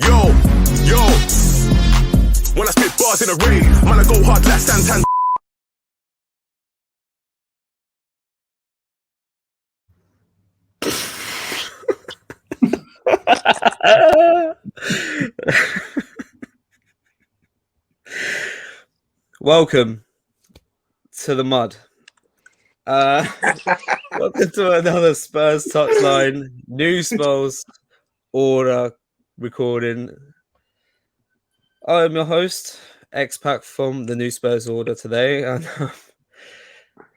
Yo, when I spit bars in a rave, man, I go hard like Santan. Welcome to the mud. Welcome to another Spurs Touchline New Spurs Order recording. I'm your host, X-Pac from the New Spurs Order today, and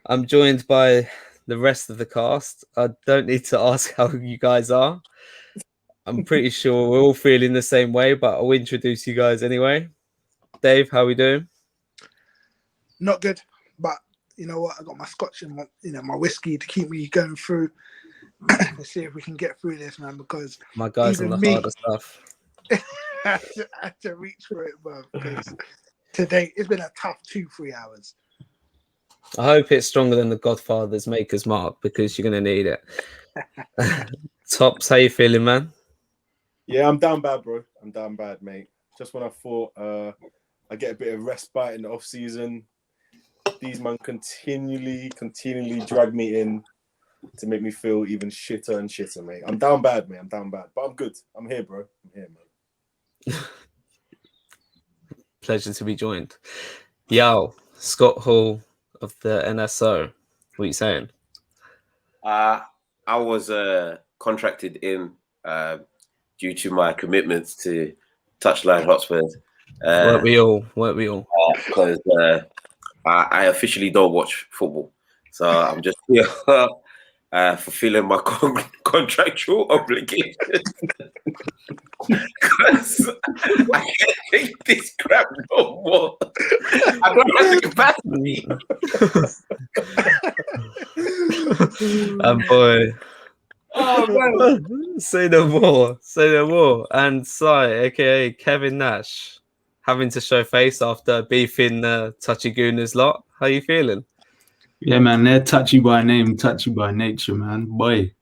I'm joined by the rest of the cast. I don't need to ask how you guys are. I'm pretty sure we're all feeling the same way, but I'll introduce you guys anyway. Dave, how we doing? Not good, but you know what? I got my scotch and my whiskey to keep me going through. Let's see if we can get through this, man. Because My guys on the harder stuff. I had to reach for it, bro. Because today it's been a tough 2-3 hours. I hope it's stronger than the Godfather's Maker's Mark because you're going to need it. Tops, how you feeling, man? Yeah, I'm down bad, bro. I'm down bad, mate. Just when I thought I get a bit of respite in the off season, these man continually drag me in to make me feel even shitter and shitter, mate. I'm down bad, mate. I'm down bad, but I'm good. I'm here, bro. I'm here, man. Pleasure to be joined. Yo, Scott Hall of the NSO. What are you saying? I was contracted in due to my commitments to Touchline Hotspur. Weren't we all? Because I officially don't watch football. So I'm just here fulfilling my contractual obligations. Because I can't take this crap no more. I don't have the capacity. Boy. Oh, man. Say no more. And Sai, aka Kevin Nash, having to show face after beefing Touchy Gooners lot. How you feeling? Yeah, man, they're touchy by name, touchy by nature, man. Boy.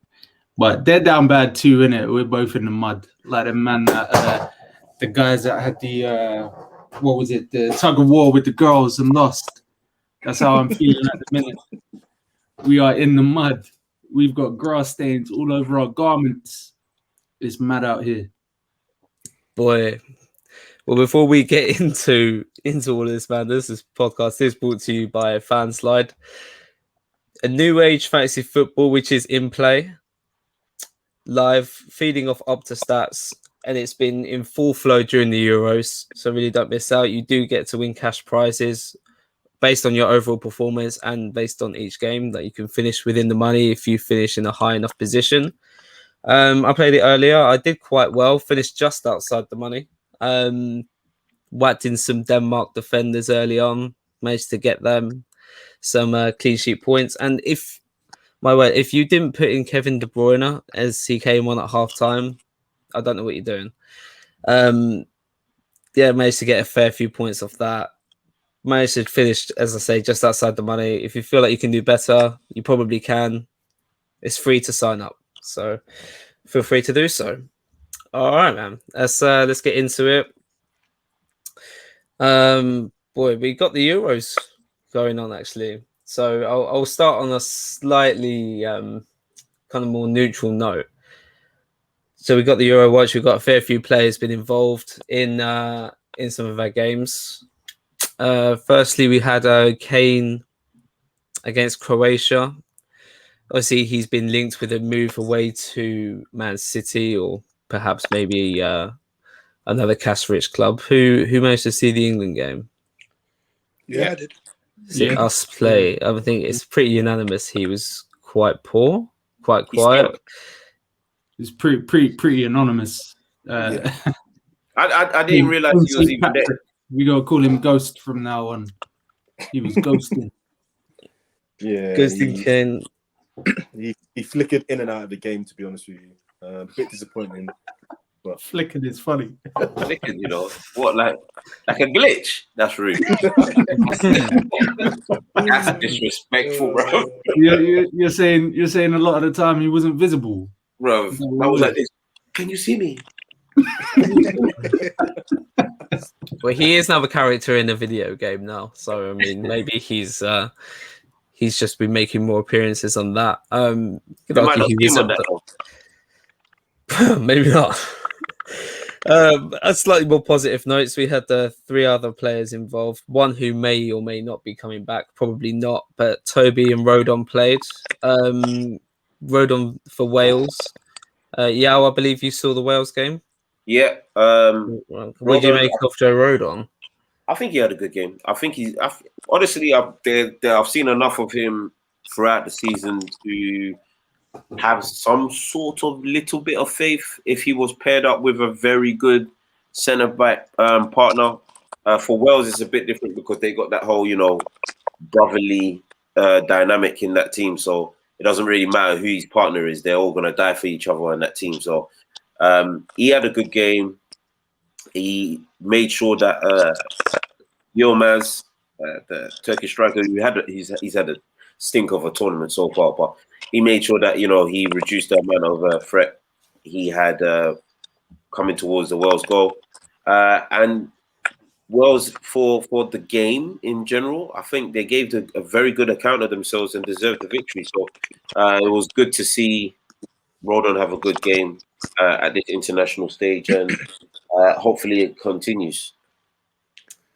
But they're down bad too, innit? We're both in the mud. Like the man that the guys that had the the tug of war with the girls and lost. That's how I'm feeling at the minute. We are in the mud. We've got grass stains all over our garments. It's mad out here. Boy. Well, before we get into all of this, man, this podcast is brought to you by Fanslide, a new age fantasy football which is in play, live, feeding off up to stats, and it's been in full flow during the Euros. So really don't miss out. You do get to win cash prizes based on your overall performance and based on each game that you can finish within the money if you finish in a high enough position. I played it earlier. I did quite well, finished just outside the money. Whacked in some Denmark defenders early on, managed to get them some clean sheet points. And if you didn't put in Kevin De Bruyne as he came on at half time, I don't know what you're doing. Managed to get a fair few points off that. Managed to finish, as I say, just outside the money. If you feel like you can do better, you probably can. It's free to sign up, so feel free to do so. All right, man. Let's get into it. Boy, we got the Euros going on actually. So I'll start on a slightly kind of more neutral note. So we got the Euro watch. We've got a fair few players been involved in some of our games. Firstly, we had Kane against Croatia. Obviously, he's been linked with a move away to Man City or perhaps maybe another cash-rich club. Who managed to see the England game? Yeah, I did. See us play. I think it's pretty unanimous. He was quite poor, quite quiet. It's pretty anonymous. I didn't realize he was even there. We gotta call him Ghost from now on. He was ghosting. Yeah, Ghosting Kane. He flickered in and out of the game, to be honest with you. A bit disappointing. But flickered is funny. Flickered, what, like a glitch? That's rude. That's disrespectful, bro. You're saying a lot of the time he wasn't visible, bro. I was like this. Can you see me? Well, he is another character in the video game now, so I mean, maybe he's just been making more appearances on that. They might not see him on that though. Maybe not. A slightly more positive notes, we had the 3 other players involved. One who may or may not be coming back, probably not, but Toby and Rodon played. Rodon for Wales. Yao, I believe you saw the Wales game. Yeah. What do you make of Joe Rodon? I think he had a good game. I think honestly, I've seen enough of him throughout the season to have some sort of little bit of faith if he was paired up with a very good centre back partner. For Wales, it's a bit different because they got that whole, brotherly dynamic in that team. So it doesn't really matter who his partner is; they're all gonna die for each other in that team. So he had a good game. He made sure that Yilmaz, the Turkish striker, he's had a stink of a tournament so far, but he made sure that he reduced the amount of threat he had coming towards the Wales goal, and Wales for the game in general. I think they gave a very good account of themselves and deserved the victory. So it was good to see Rodon have a good game at this international stage, and hopefully it continues.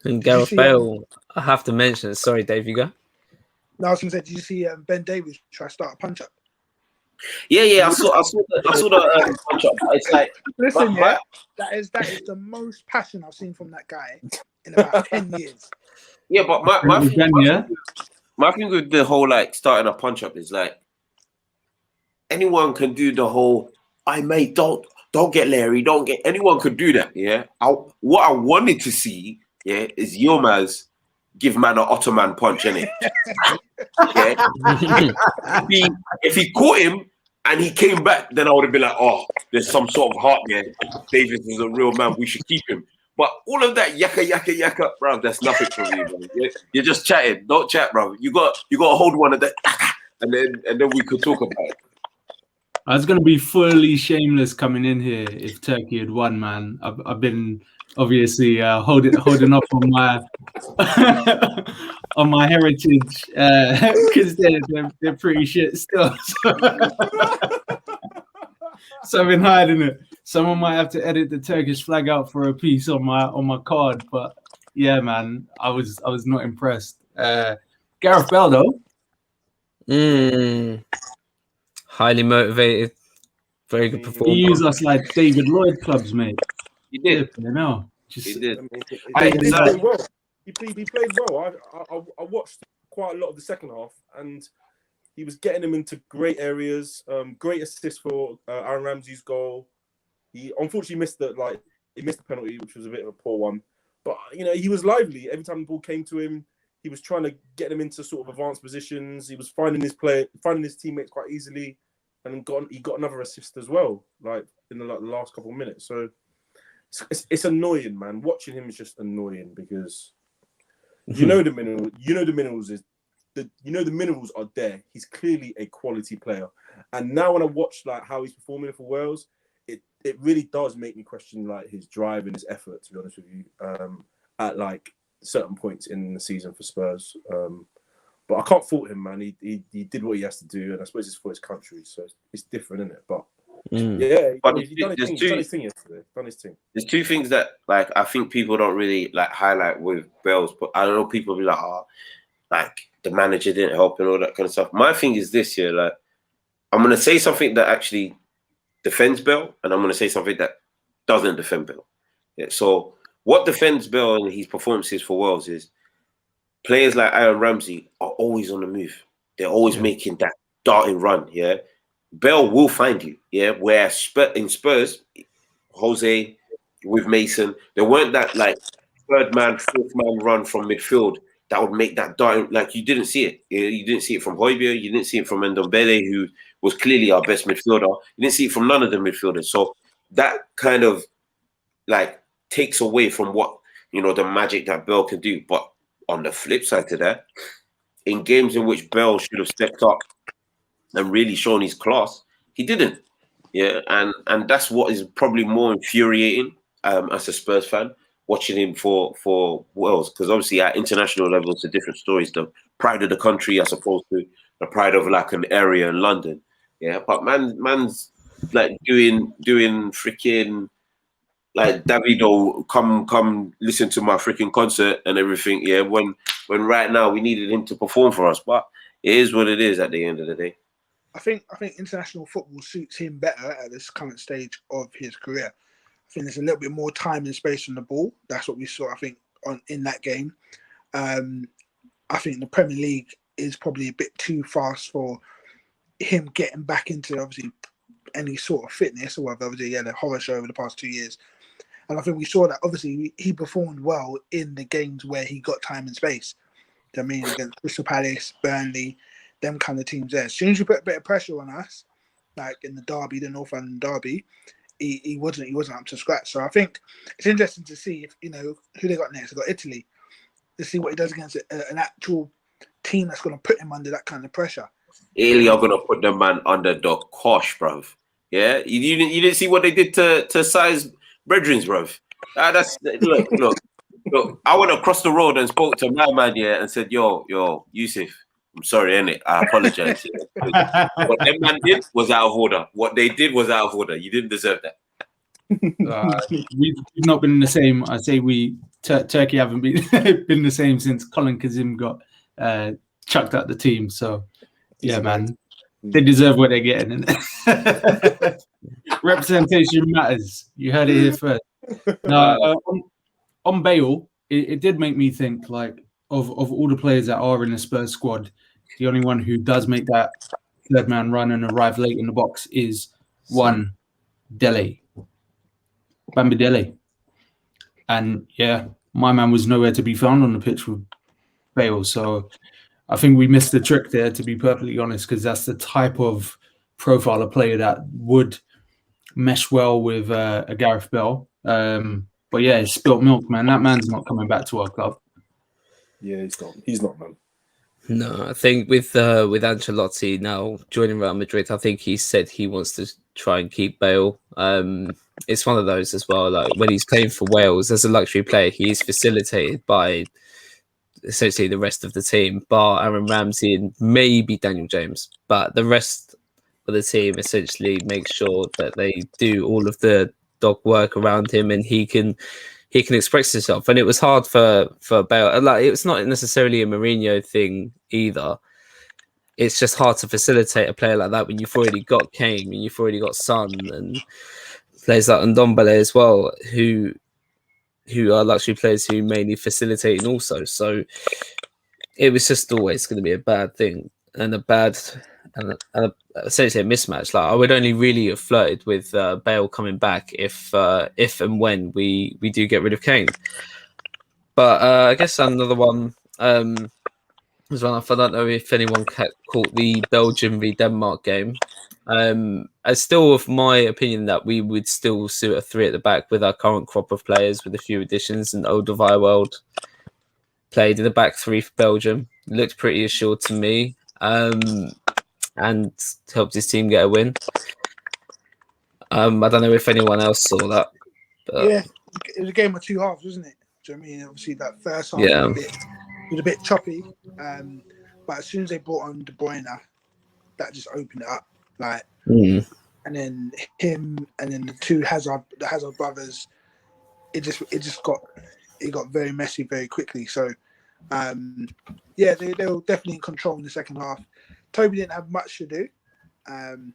And Gareth Bale, I have to mention. Sorry, Dave, you go. No, I was going to say, did you see Ben Davies try to start a punch up? Yeah, I saw the punch up. It's like, Listen, that is the most passion I've seen from that guy in about 10 years. Yeah, but my thing with the whole starting a punch up is anyone can do the whole. Don't get Larry, anyone could do that. Yeah, what I wanted to see, is Yilmaz give man an Ottoman punch, innit? If he caught him and he came back, then I would have been like, oh, there's some sort of heart there. Davis is a real man. We should keep him. But all of that yakka, bro, that's nothing for me, bro. You're just chatting. Don't chat, bro. You got to hold one of that, and then we could talk about it. I was going to be fully shameless coming in here if Turkey had won, man. I've been obviously holding off on my on my heritage because they're pretty shit still. So I've been hiding it. Someone might have to edit the Turkish flag out for a piece on my card, but yeah, man, I was not impressed. Gareth Bale though. Highly motivated, very good performance. He used us like David Lloyd clubs, mate. He did. You know, He did. He played well. He played well. I watched quite a lot of the second half, and he was getting him into great areas. Great assist for Aaron Ramsey's goal. He unfortunately missed the penalty, which was a bit of a poor one. But he was lively every time the ball came to him. He was trying to get them into sort of advanced positions. He was finding his teammates quite easily, and he got another assist as well, in the last couple of minutes. So it's annoying, man. Watching him is just annoying because the minerals are there. He's clearly a quality player, and now when I watch how he's performing for Wales, it really does make me question his drive and his effort. To be honest with you, at certain points in the season for Spurs, but I can't fault him, man. He did what he has to do, and I suppose it's for his country, so it's different, isn't it? But he's done his thing yesterday. There's two things that I think people don't really highlight with Bale's, but I don't know, people be the manager didn't help and all that kind of stuff. My thing is this here, I'm gonna say something that actually defends Bale, and I'm gonna say something that doesn't defend Bale. Yeah, so what defends Bale and his performances for Wales is players like Aaron Ramsey are always on the move. They're always making that darting run. Yeah, Bale will find you. Yeah, where in Spurs, Jose with Mason, there weren't that third man, fourth man run from midfield that would make that darting. You didn't see it. You didn't see it from Højbjerg. You didn't see it from Ndombele, who was clearly our best midfielder. You didn't see it from none of the midfielders. So that kind of takes away from what the magic that Bale can do. But on the flip side to that, in games in which Bale should have stepped up and really shown his class, he didn't. Yeah, and that's what is probably more infuriating as a Spurs fan, watching him for Wales, because obviously at international level it's a different story. It's the pride of the country as opposed to the pride of like an area in London. Yeah, but man's like doing freaking like Davido, come listen to my freaking concert and everything. Yeah, when right now we needed him to perform for us, but it is what it is at the end of the day. I think international football suits him better at this current stage of his career. I think there's a little bit more time and space on the ball. That's what we saw, I think, in that game. I think the Premier League is probably a bit too fast for him getting back into obviously any sort of fitness or whatever. Obviously, the horror show over the past 2 years. And I think we saw that obviously he performed well in the games where he got time and space. I mean, against Crystal Palace, Burnley, them kind of teams there. As soon as you put a bit of pressure on us, like in the derby, the North London derby, he wasn't up to scratch. So I think it's interesting to see if who they got next. They got Italy. To see what he does against an actual team that's going to put him under that kind of pressure. Italy are gonna put the man under the cosh, bruv. Yeah, you didn't see what they did to Size Brethrens, bruv. That's look. I went across the road and spoke to my man here and said, yo, Yusuf, I'm sorry, innit? I apologize. What them man did was out of order. What they did was out of order. You didn't deserve that. We've not been the same. I say Turkey haven't been the same since Colin Kazim got chucked out the team. So yeah, man, they deserve what they're getting. Representation matters. You heard it here first. No, on Bale, it did make me think like of all the players that are in the Spurs squad, the only one who does make that third man run and arrive late in the box is one Dele. Bamba Dele. And yeah, my man was nowhere to be found on the pitch with Bale. So I think we missed the trick there, to be perfectly honest, because that's the type of profile of player that would mesh well with a Gareth Bale. But yeah, it's spilt milk, man. That man's not coming back to our club. Yeah, he's not, man. No, I think with Ancelotti now joining Real Madrid, I think he said he wants to try and keep Bale. It's one of those as well. Like when he's playing for Wales as a luxury player, he is facilitated by essentially the rest of the team, bar Aaron Ramsey and maybe Daniel James. But the rest of the team essentially make sure that they do all of the dog work around him, and he can express himself. And it was hard for Bale. Like it's not necessarily a Mourinho thing either. It's just hard to facilitate a player like that when you've already got Kane and you've already got Son and players like Ndombele as well, who are luxury players who mainly facilitating also. So it was just always going to be a bad thing and essentially a mismatch. Like I would only really have flirted with Bale coming back if and when we do get rid of Kane. But I guess another one was one off. I don't know if anyone caught the Belgium v Denmark game. I still of my opinion that we would still suit a three at the back with our current crop of players with a few additions, and Alderweireld played in the back three for Belgium. Looked pretty assured to me. And helped his team get a win. I don't know if anyone else saw that. But... Yeah, it was a game of two halves, wasn't it? Do you know what I mean? Obviously, that first half was a bit choppy. But as soon as they brought on De Bruyne, that just opened it up. Like, and then him, and then the Hazard brothers. It got very messy very quickly. So, yeah, they were definitely in control in the second half. Toby didn't have much to do, and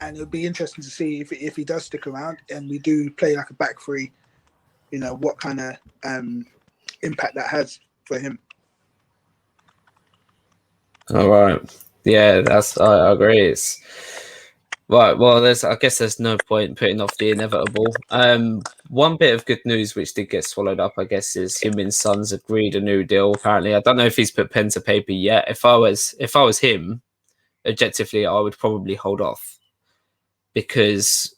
it'll be interesting to see if he does stick around and we do play like a back three. What kind of impact that has for him. All right, yeah, I agree. It's right. Well, I guess there's no point putting off the inevitable. One bit of good news which did get swallowed up, I guess, is him and Sons agreed a new deal. Apparently, I don't know if he's put pen to paper yet. If I was him, objectively, I would probably hold off, because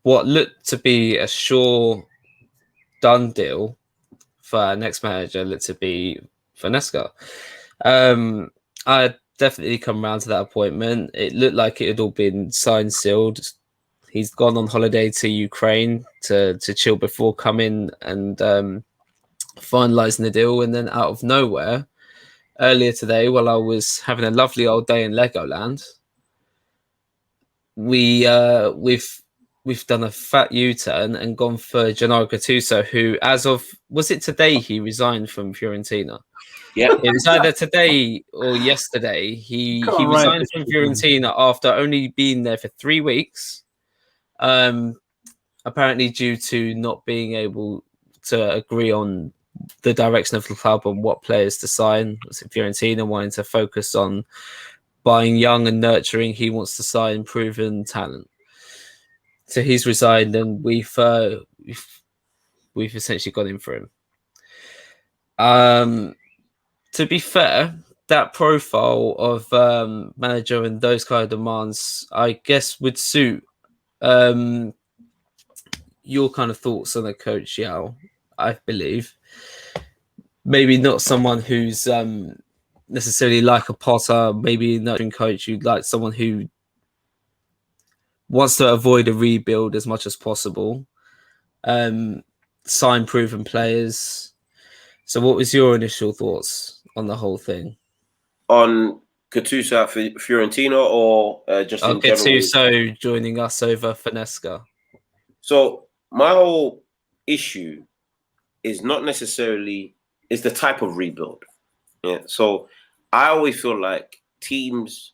what looked to be a sure done deal for our next manager looked to be Vanesca. I definitely come round to that appointment. It looked like it had all been signed, sealed. He's gone on holiday to Ukraine to chill before coming and finalising the deal. And then out of nowhere, earlier today, while I was having a lovely old day in Legoland, we've done a fat U-turn and gone for Gennaro Gattuso, who, as of, was it today, he resigned from Fiorentina? Yeah. It was either today or yesterday. He Can't write resigned this from shit, Fiorentina after only being there for 3 weeks. Apparently due to not being able to agree on the direction of the club and what players to sign. So Fiorentina wanting to focus on buying young and nurturing. He wants to sign proven talent. So he's resigned, and we've essentially got him for him. To be fair, that profile of manager and those kind of demands, I guess, would suit your kind of thoughts on a coach, Yao, I believe. Maybe not someone who's necessarily like a Potter, maybe a nurturing coach. You'd like someone who wants to avoid a rebuild as much as possible. Sign proven players. So what was your initial thoughts on the whole thing? On Gattuso at Fiorentina, or just in general? Gattuso joining us over Finesca. So my whole issue is not necessarily, is the type of rebuild. Yeah. So I always feel like teams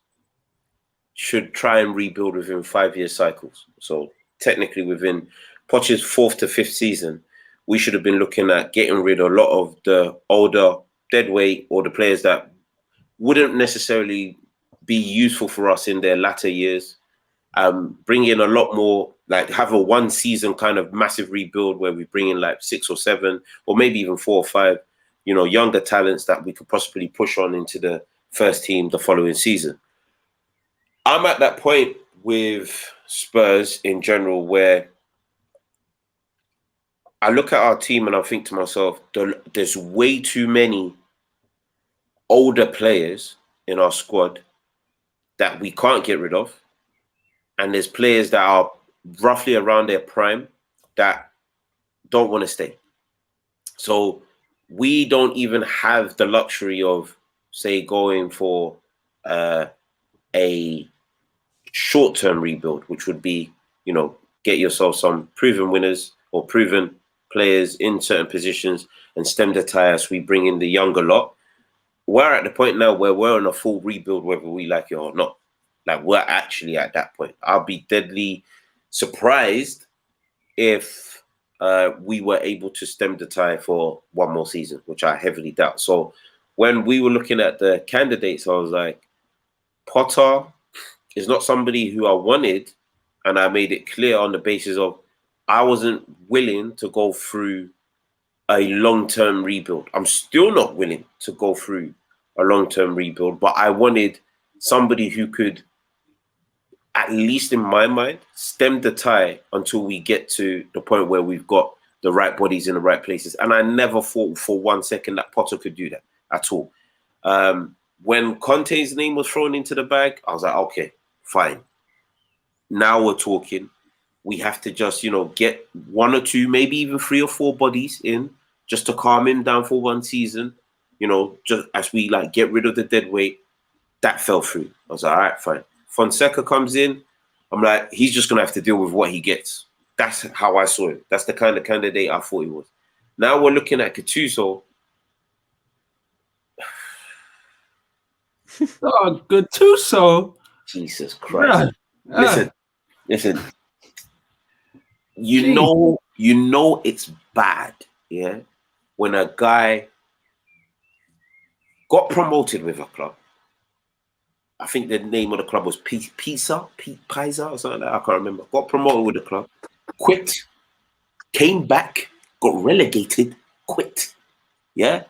should try and rebuild within 5-year cycles. So technically within Poch's 4th to 5th season, we should have been looking at getting rid of a lot of the older deadweight or the players that wouldn't necessarily be useful for us in their latter years. Bring in a lot more, like have a 1 season kind of massive rebuild where we bring in like 6 or 7 or maybe even 4 or 5, younger talents that we could possibly push on into the first team the following season. I'm at that point with Spurs in general where I look at our team and I think to myself, there's way too many older players in our squad that we can't get rid of. And there's players that are roughly around their prime that don't want to stay. So we don't even have the luxury of, say, going for a short-term rebuild, which would be, get yourself some proven winners or proven players in certain positions and stem the tide as we bring in the younger lot. We're at the point now where we're on a full rebuild, whether we like it or not. Like, we're actually at that point. I'll be deadly surprised if we were able to stem the tide for 1 more season, which I heavily doubt. So when we were looking at the candidates, I was like, Potter is not somebody who I wanted, and I made it clear on the basis of I wasn't willing to go through a long-term rebuild. I'm still not willing to go through a long-term rebuild, but I wanted somebody who could, at least in my mind, stem the tide until we get to the point where we've got the right bodies in the right places. And I never thought for 1 second that Potter could do that at all. When Conte's name was thrown into the bag, I was like, okay, fine. Now we're talking. We have to just, get 1 or 2, maybe even 3 or 4 bodies in just to calm him down for 1 season, just as we get rid of the dead weight. That fell through. I was like, all right, fine. Fonseca comes in. I'm like, he's just going to have to deal with what he gets. That's how I saw it. That's the kind of candidate I thought he was. Now we're looking at Gattuso. Oh, Gattuso. Jesus Christ. Listen. You know it's bad, yeah? When a guy got promoted with a club. I think the name of the club was Pisa or something like that. I can't remember. Got promoted with the club, quit, came back, got relegated, quit. Yeah?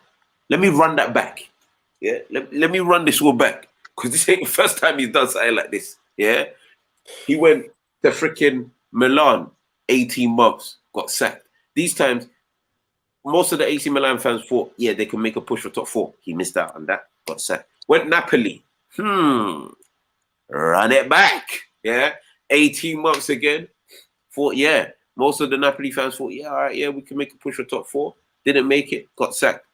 Let me run that back. Yeah? Let me run this all back. Because this ain't the first time he's done something like this. Yeah? He went to freaking Milan, 18 months, got sacked. These times, most of the AC Milan fans thought, yeah, they could make a push for top 4. He missed out on that, got sacked. Went Napoli, run it back. Yeah, 18 months again. Thought, yeah, most of the Napoli fans thought, yeah, all right, yeah, we can make a push for top 4. Didn't make it, got sacked.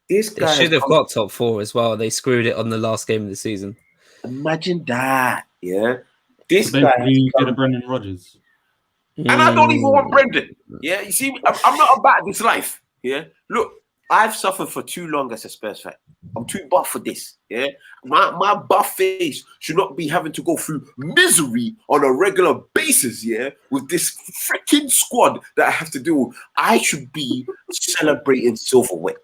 This They guy should have got top 4 as well. They screwed it on the last game of the season. Imagine that. Yeah, this So guy. basically, you get a Brendan Rodgers. And I don't even want Brendan. Yeah, you see, I'm not about this life. Yeah, look, I've suffered for too long as a Spurs fan. I'm too buff for this. Yeah, my buff face should not be having to go through misery on a regular basis. Yeah, with this freaking squad that I have to do. I should be celebrating silverware.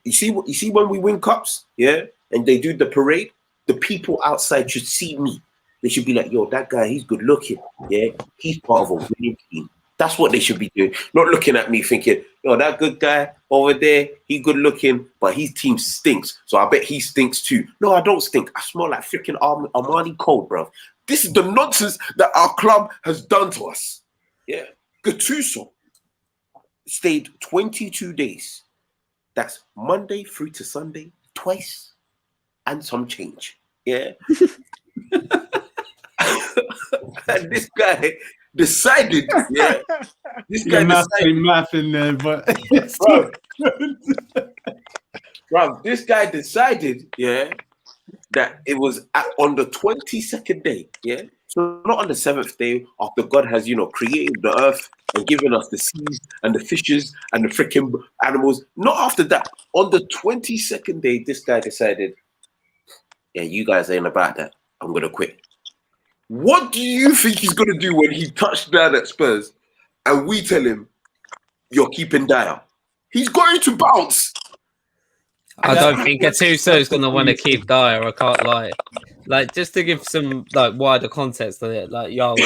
You see when we win cups, yeah, and they do the parade, the people outside should see me. They should be like, yo, that guy, he's good looking. Yeah, he's part of a winning team. That's what they should be doing. Not looking at me thinking, yo, that good guy over there, he good looking, but his team stinks. So I bet he stinks too. No, I don't stink. I smell like freaking Armani Cole, bro. This is the nonsense that our club has done to us. Yeah. Gattuso stayed 22 days. That's Monday through to Sunday, twice, and some change. Yeah. And this guy decided, yeah. This guy decided, math in there, but bro, this guy decided, yeah, that it was on the 22nd day, yeah. So not on the 7th day after God has, created the earth and given us the seas and the fishes and the freaking animals. Not after that. On the 22nd day, this guy decided, yeah, you guys ain't about that. I'm gonna quit. What do you think he's going to do when he touched down at Spurs and we tell him, you're keeping Dyer? He's going to bounce. I don't think Gattuso is going to want to keep Dyer. I can't lie. Like, just to give some wider context on it, like Jarl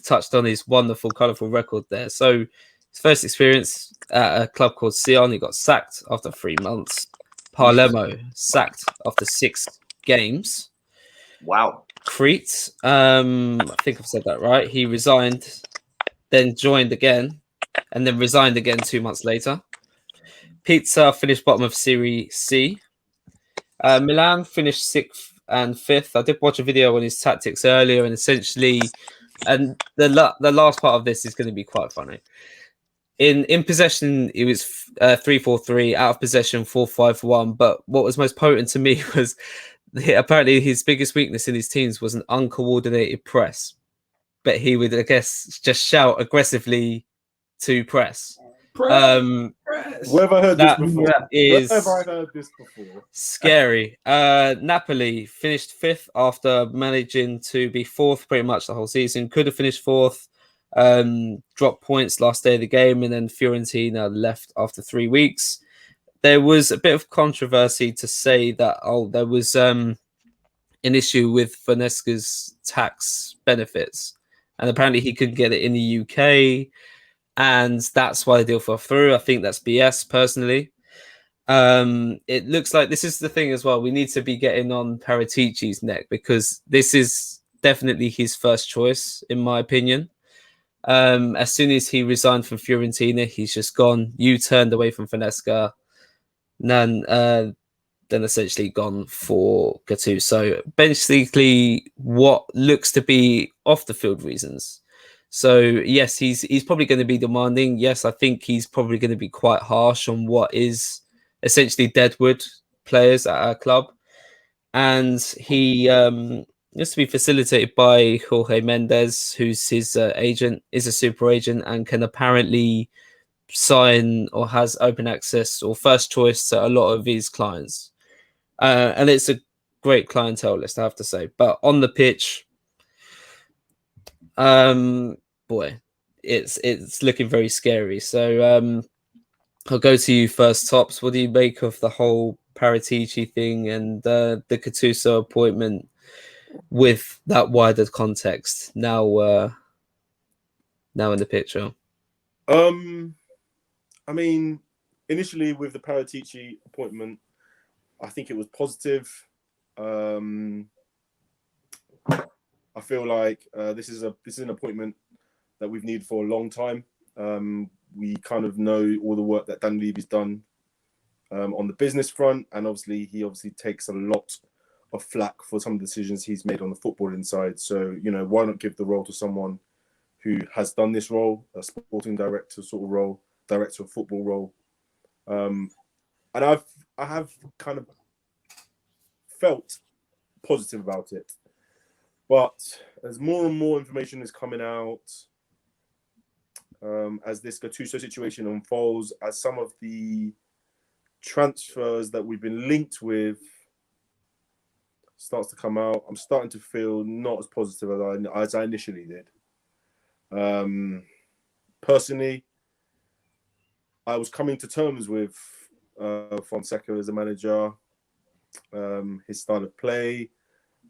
touched on his wonderful, colourful record there. So his first experience at a club called Sion, he got sacked after 3 months. Palermo sacked after 6 games. Wow. Crete, I think I've said that right. He resigned, then joined again, and then resigned again 2 months later. Pizza finished bottom of Serie C. Milan finished 6th and 5th. I did watch a video on his tactics earlier, and essentially, and the last part of this is going to be quite funny. In possession, it was 3-4-3. Out of possession, 4-5-1. But what was most potent to me was apparently his biggest weakness in his teams was an uncoordinated press. But he would, I guess, just shout aggressively to press. Where have I heard this before? Where have I heard this before? Scary. Napoli finished 5th after managing to be 4th pretty much the whole season. Could have finished 4th. Dropped points last day of the game, and then Fiorentina left after 3 weeks. There was a bit of controversy to say that there was an issue with Vanesca's tax benefits, and apparently he couldn't get it in the UK, and that's why the deal fell through. I think that's BS personally. It looks like this is the thing as well. We need to be getting on Paratici's neck, because this is definitely his first choice, in my opinion. As soon as he resigned from Fiorentina, he's just gone. You turned away from Vanesca, then essentially gone for Gattuso. Basically, what looks to be off the field reasons. So yes, he's probably going to be demanding. Yes, I think he's probably going to be quite harsh on what is essentially deadwood players at our club, and he used to be facilitated by Jorge Mendes, who's his agent, is a super agent, and can apparently sign or has open access or first choice to a lot of his clients. And it's a great clientele list, I have to say. But on the pitch, boy, it's looking very scary. So I'll go to you first, Tops. What do you make of the whole Paratici thing and the Gattuso appointment with that wider context now in the picture? I mean, initially with the Paratici appointment, I think it was positive. I feel like this is an appointment that we've needed for a long time. We kind of know all the work that Dan Levy's done on the business front, and he obviously takes a lot of flack for some of the decisions he's made on the footballing side. So, you know, why not give the role to someone who has done this role, a sporting director sort of role, director of football role. And I have kind of felt positive about it. But as more and more information is coming out, as this Gattuso situation unfolds, as some of the transfers that we've been linked with starts to come out, I'm starting to feel not as positive as I initially did. Personally, I was coming to terms with Fonseca as a manager, his style of play,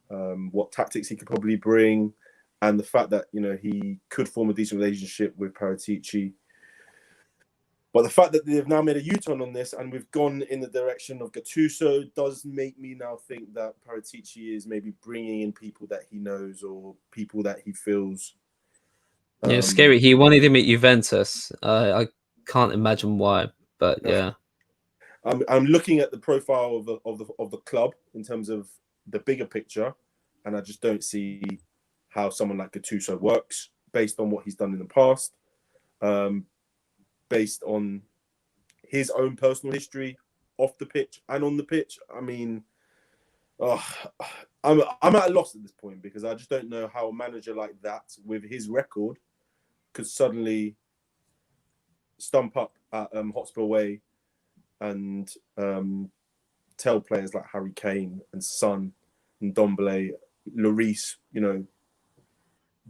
what tactics he could probably bring, and the fact that, you know, he could form a decent relationship with Paratici. But the fact that they've now made a U-turn on this and we've gone in the direction of Gattuso does make me now think that Paratici is maybe bringing in people that he knows or people that he feels. Yeah, scary. He wanted him at Juventus. I can't imagine why, but yeah. I'm looking at the profile of the club in terms of the bigger picture, and I just don't see how someone like Gattuso works based on what he's done in the past, based on his own personal history off the pitch and on the pitch. I mean, I'm at a loss at this point because I just don't know how a manager like that with his record could suddenly stump up at Hotspur Way and tell players like Harry Kane and Son and Ndombele, Lloris, you know,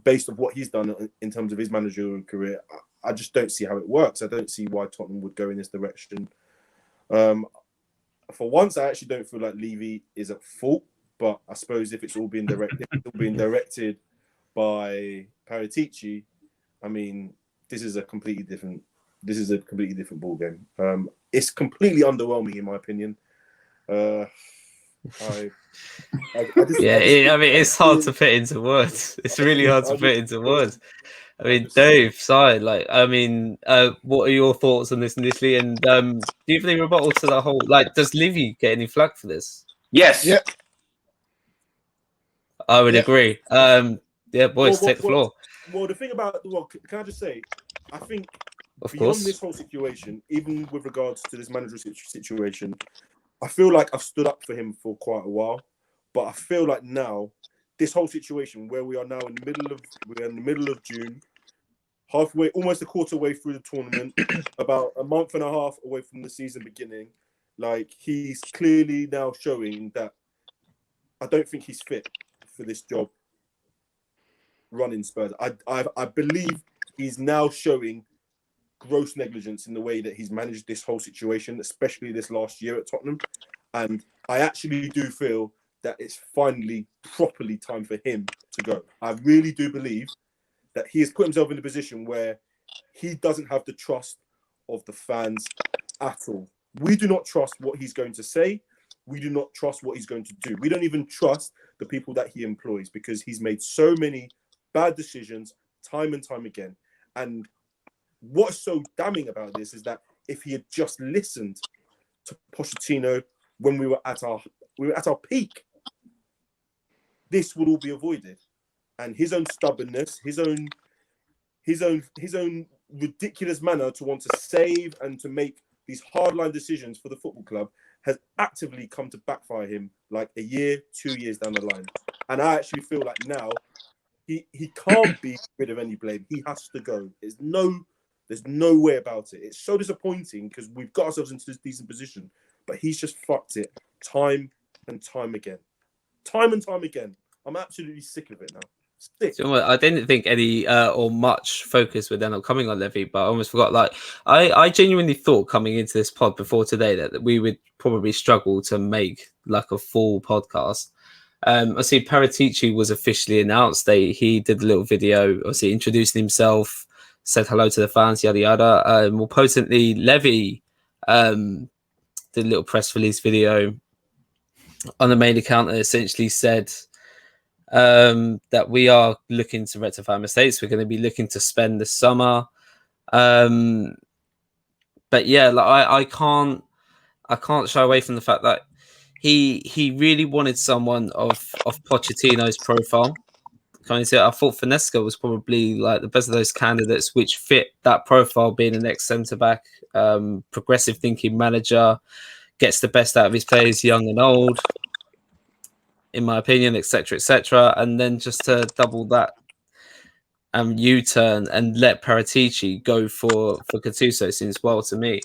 based on what he's done in terms of his managerial career, I just don't see how it works. I don't see why Tottenham would go in this direction. For once, I actually don't feel like Levy is at fault, but I suppose if it's all being directed by Paratici, I mean, this is a completely different ball game. It's completely underwhelming in my opinion. I mean, it's hard to fit into words. It's really hard to fit into words. I mean, Dave, side, like, I mean, what are your thoughts on this initially? And do you have any rebuttal to that whole, like, does Livy get any flack for this? Yes. Yeah. I would agree. Yeah, boys, take the floor. Well, the thing about, can I just say, I think Of beyond course. this whole situation, even with regards to this managerial situation, I feel like I've stood up for him for quite a while, but I feel like now this whole situation where we are now in the middle of June, halfway, almost a quarter way through the tournament, about a month and a half away from the season beginning, like he's clearly now showing that I don't think he's fit for this job running Spurs. I believe he's now showing gross negligence in the way that he's managed this whole situation, especially this last year at Tottenham. And I actually do feel that it's finally properly time for him to go. I really do believe that he has put himself in a position where he doesn't have the trust of the fans at all. We do not trust what he's going to say. We do not trust what he's going to do. We don't even trust the people that he employs because he's made so many bad decisions time and time again. And what's so damning about this is that if he had just listened to Pochettino when we were at our peak, this would all be avoided. And his own stubbornness, his own ridiculous manner to want to save and to make these hardline decisions for the football club has actively come to backfire him like a year, 2 years down the line. And I actually feel like now he can't be rid of any blame. He has to go. There's no way about it. It's so disappointing because we've got ourselves into this decent position, but he's just fucked it time and time again. Time and time again. I'm absolutely sick of it now. Sick. So I didn't think any or much focus would end up coming on Levy, but I almost forgot. Like, I genuinely thought coming into this pod before today that we would probably struggle to make like a full podcast. I see Paratici was officially announced. He did a little video, obviously introducing himself, said hello to the fans, yada yada. More potently, Levy did a little press release video on the main account that essentially said that we are looking to rectify mistakes. We're going to be looking to spend the summer. But yeah, like I can't shy away from the fact that he really wanted someone of Pochettino's profile. Kind of, I thought Finesca was probably like the best of those candidates, which fit that profile, being an ex centre back, progressive thinking manager, gets the best out of his players, young and old, in my opinion, etc., etc. And then just to double that U-turn and let Paratici go for Gattuso seems well to me.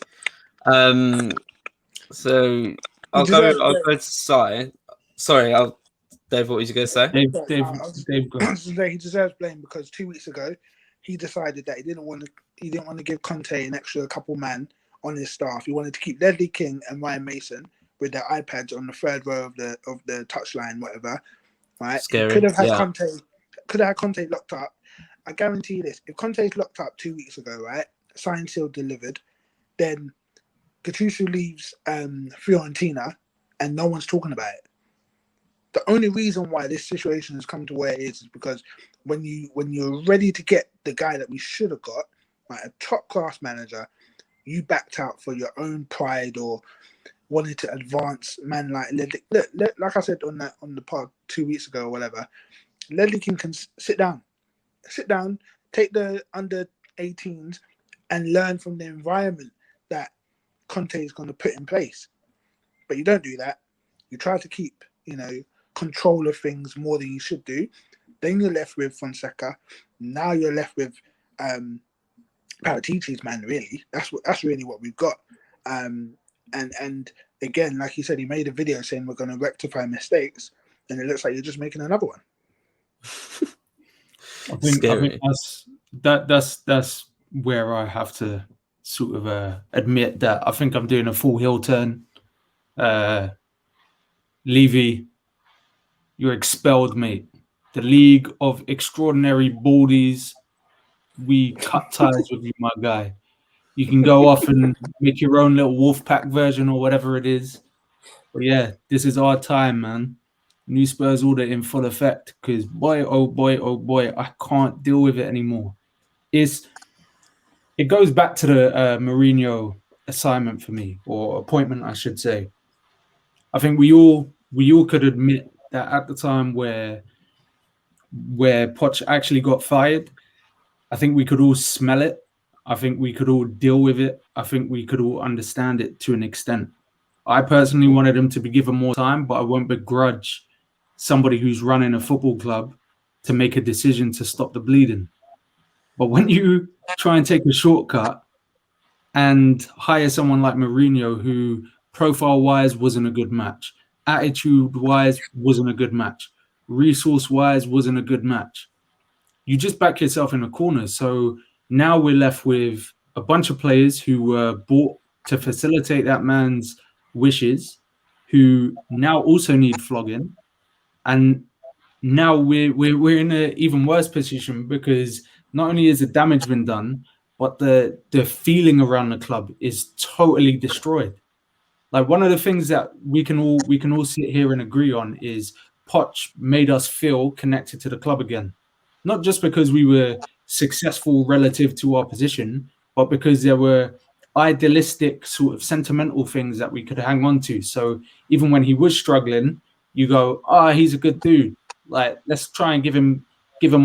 So I'll go to Si. Sorry, Dave, what was you going to say? Dave, he deserves blame because 2 weeks ago he decided that he didn't want to give Conte an extra couple man on his staff. He wanted to keep Ledley King and Ryan Mason with their iPads on the third row of the touchline, whatever. Right? Scary. Could have had Conte locked up. I guarantee you this: if Conte's locked up 2 weeks ago, right, signed, sealed, delivered, then Gattuso leaves Fiorentina, and no one's talking about it. The only reason why this situation has come to where it is because when you're ready to get the guy that we should have got, like a top class manager, you backed out for your own pride or wanted to advance man like Ledley. Like I said on the pod 2 weeks ago or whatever, Ledley King can sit down, take the under 18s and learn from the environment that Conte is going to put in place. But you don't do that. You try to keep, control of things more than you should do. Then you're left with Fonseca. Now you're left with Paratici's man. Really, that's really what we've got. And again, like you said, he made a video saying we're going to rectify mistakes, and it looks like you're just making another one. I think that's where I have to sort of admit that I think I'm doing a full heel turn. Levy, you're expelled, mate. The League of Extraordinary Baldies, we cut ties with you, my guy. You can go off and make your own little Wolfpack version or whatever it is. But yeah, this is our time, man. New Spurs order in full effect because boy, oh boy, I can't deal with it anymore. It goes back to the Mourinho assignment for me, or appointment, I should say. I think we all could admit that at the time where Poch actually got fired, I think we could all smell it. I think we could all deal with it. I think we could all understand it to an extent. I personally wanted him to be given more time, but I won't begrudge somebody who's running a football club to make a decision to stop the bleeding. But when you try and take a shortcut and hire someone like Mourinho, who profile-wise wasn't a good match, attitude-wise wasn't a good match, resource-wise wasn't a good match, you just back yourself in a corner. So now we're left with a bunch of players who were bought to facilitate that man's wishes, who now also need flogging. And now we're in an even worse position because not only has the damage been done, but the feeling around the club is totally destroyed. Like, one of the things that we can all sit here and agree on is Poch made us feel connected to the club again. Not just because we were successful relative to our position, but because there were idealistic sort of sentimental things that we could hang on to. So even when he was struggling, you go, he's a good dude. Like, let's try and give him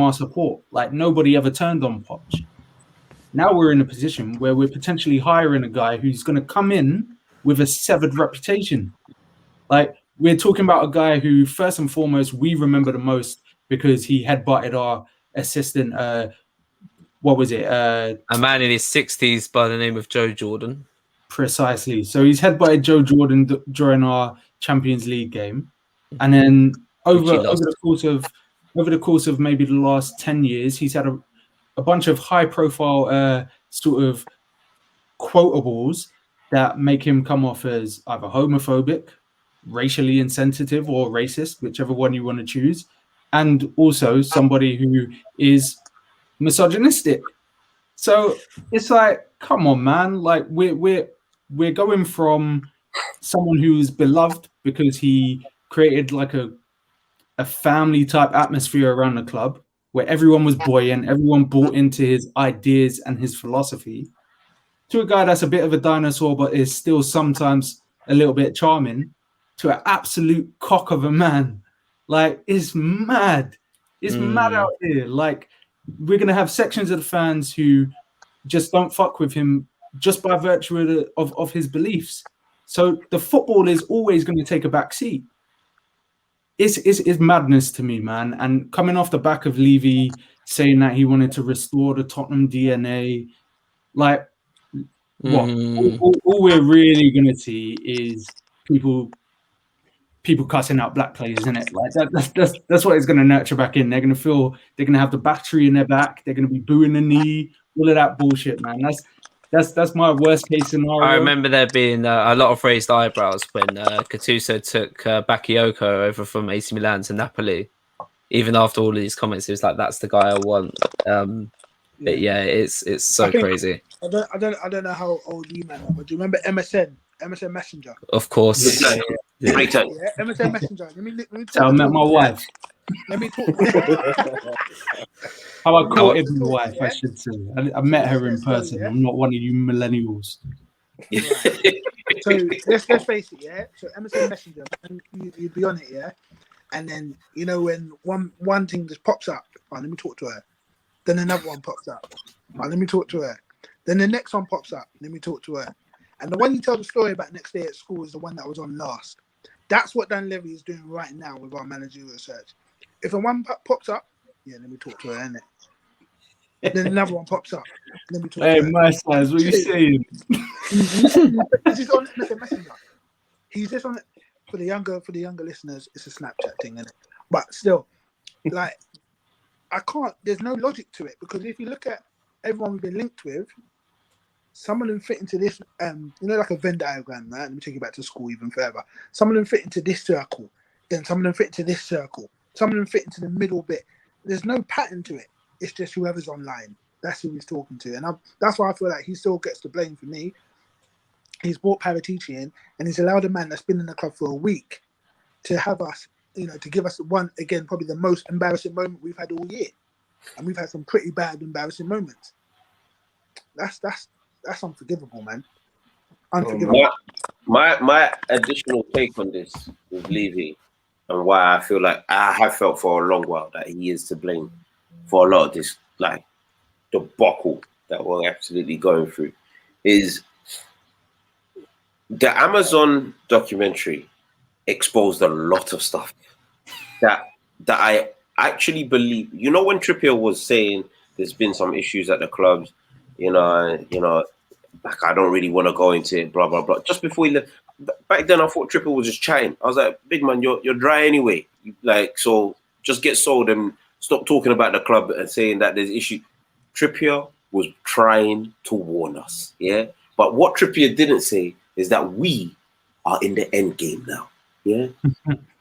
our support. Like, nobody ever turned on Poch. Now we're in a position where we're potentially hiring a guy who's going to come in with a severed reputation. Like, we're talking about a guy who, first and foremost, we remember the most because he headbutted our assistant. What was it? A man in his 60s by the name of Joe Jordan. Precisely. So he's headbutted Joe Jordan during our Champions League game, and then over the course of maybe the last 10 years, he's had a bunch of high-profile sort of quotables that make him come off as either homophobic, racially insensitive, or racist, whichever one you want to choose, and also somebody who is misogynistic. So it's like, come on, man! Like, we're going from someone who's beloved because he created like a family type atmosphere around the club where everyone was buoyant, everyone bought into his ideas and his philosophy, to a guy that's a bit of a dinosaur but is still sometimes a little bit charming, to an absolute cock of a man. Like, it's mad. It's mad out here. Like, we're going to have sections of the fans who just don't fuck with him just by virtue of his beliefs. So the football is always going to take a back seat. It's madness to me, man. And coming off the back of Levy saying that he wanted to restore the Tottenham DNA, like, what? All we're really going to see is people cussing out black players, isn't it? Like that's what it's going to nurture back in. They're going to feel they're going to have the battery in their back. They're going to be booing the knee, all of that bullshit, man. That's my worst case scenario. I remember there being a lot of raised eyebrows when Gattuso took Bakayoko over from AC Milan to Napoli. Even after all of these comments, it was like, that's the guy I want. But yeah, it's so crazy. I don't know how old you man are, but do you remember MSN Messenger? Of course. Yeah, MSN Messenger. Let me so I met my wife. Let me talk. How I courted my wife, I should say. I met her in person. I'm not one of you millennials. Right. So let's face it, yeah. So MSN Messenger, you'd be on it, yeah. And then when one thing just pops up, let me talk to her. Then another one pops up, let me talk to her. Then the next one pops up, let me talk to her. And the one you tell the story about next day at school is the one that was on last. That's what Dan Levy is doing right now with our managerial research. If a one pops up, let me talk to her, innit? Then another one pops up, let me talk to her. Hey, my size, what are you saying? He's just on Messenger. He's just on it. For the younger listeners, it's a Snapchat thing, isn't it? But still, like, there's no logic to it, because if you look at everyone we've been linked with, some of them fit into this, like a Venn diagram, right? Let me take you back to school even further. Some of them fit into this circle, then some of them fit into this circle, some of them fit into the middle bit. There's no pattern to it. It's just whoever's online. That's who he's talking to. And that's why I feel like he still gets the blame for me. He's brought Paratici in, and he's allowed a man that's been in the club for a week to have us, to give us one, again, probably the most embarrassing moment we've had all year. And we've had some pretty bad, embarrassing moments. That's unforgivable, man. Unforgivable. My additional take on this with Levy, and why I feel like I have felt for a long while that he is to blame for a lot of this, like, debacle that we're absolutely going through, is the Amazon documentary exposed a lot of stuff that I actually believe. When Trippier was saying there's been some issues at the clubs, like, I don't really want to go into it, blah blah blah. Just before he left, back then I thought Trippier was just chatting. I was like, big man, you're dry anyway. Like, so just get sold and stop talking about the club and saying that there's issues. Trippier was trying to warn us, yeah. But what Trippier didn't say is that we are in the end game now. Yeah.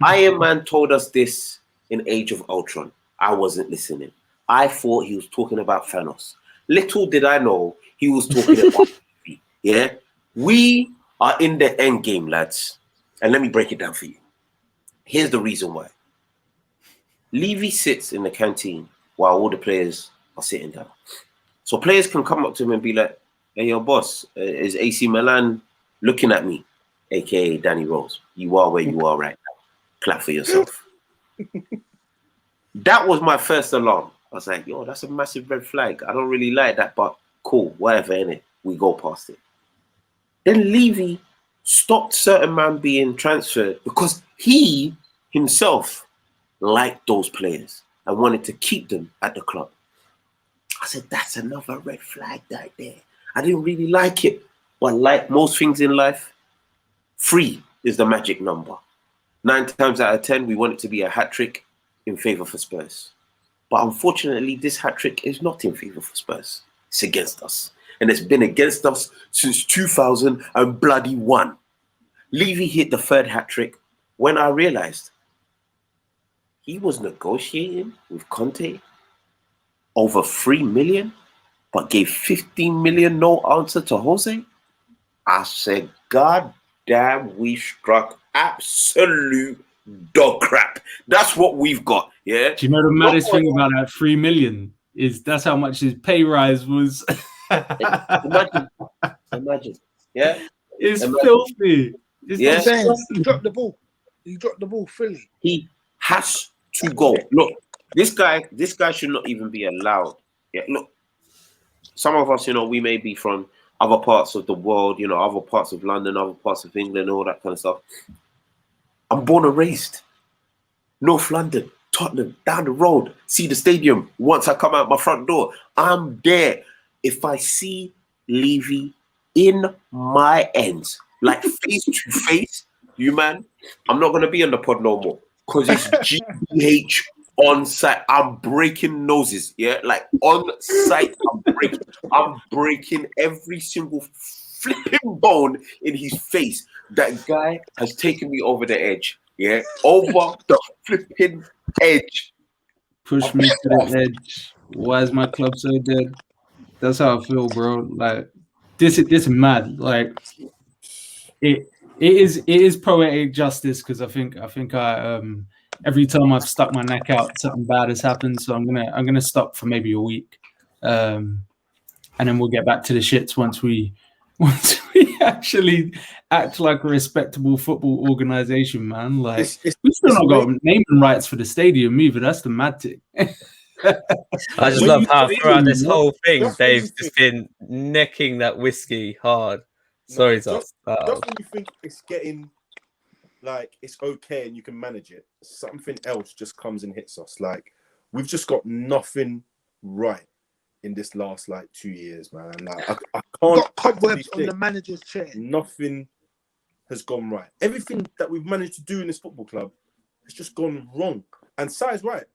Iron Man told us this in Age of Ultron. I wasn't listening. I thought he was talking about Thanos. Little did I know he was talking about me. Yeah. We are in the end game, lads. And let me break it down for you. Here's the reason why. Levy sits in the canteen while all the players are sitting down. So players can come up to him and be like, hey, your boss, is AC Milan looking at me, aka Danny Rose? You are where you are right now. Clap for yourself. That was my first alarm. I was like, yo, that's a massive red flag. I don't really like that, but cool, whatever, innit? We go past it. Then Levy stopped certain man being transferred because he himself liked those players and wanted to keep them at the club. I said, that's another red flag right there. I didn't really like it. But like most things in life, 3 is the magic number. 9 times out of 10, we want it to be a hat-trick in favour for Spurs. But unfortunately, this hat-trick is not in favour for Spurs. It's against us. And it's been against us since 2001. Levy hit the 3rd hat-trick when I realised he was negotiating with Conte over 3 million, but gave 15 million no answer to Jose. I said, God damn, we struck absolute dog crap. That's what we've got. Yeah. Do you know the maddest thing about that 3 million is that's how much his pay rise was. Imagine. Yeah. It's filthy. It's he dropped the ball. He dropped the ball fully. He has to go. Look, this guy should not even be allowed. Yeah, look, some of us, we may be from other parts of the world, other parts of London, other parts of England, all that kind of stuff. I'm born and raised. North London, Tottenham, down the road, see the stadium. Once I come out my front door, I'm there. If I see Levy in my ends, like face to face, you man, I'm not gonna be on the pod no more because it's GBH on site. I'm breaking noses, yeah, like on site. I'm breaking every single flipping bone in his face. That guy has taken me over the edge, yeah, over the flipping edge. Push me to the edge. Why is my club so dead? That's how I feel, bro. Like this is mad. Like it is poetic justice because I think I every time I've stuck my neck out, something bad has happened. So I'm gonna stop for maybe a week, and then we'll get back to the shits once we actually act like a respectable football organization, man. Like we still not got naming rights for the stadium either. That's the mad thing. I just love how throughout this whole thing, Dave's just been necking that whiskey hard. Sorry, just when you think it's getting like it's okay and you can manage it, something else just comes and hits us. Like we've just got nothing right in this last like 2 years, man. Like I can't. Got cobwebs on the manager's chair. Nothing has gone right. Everything that we've managed to do in this football club has just gone wrong. And Sai's right.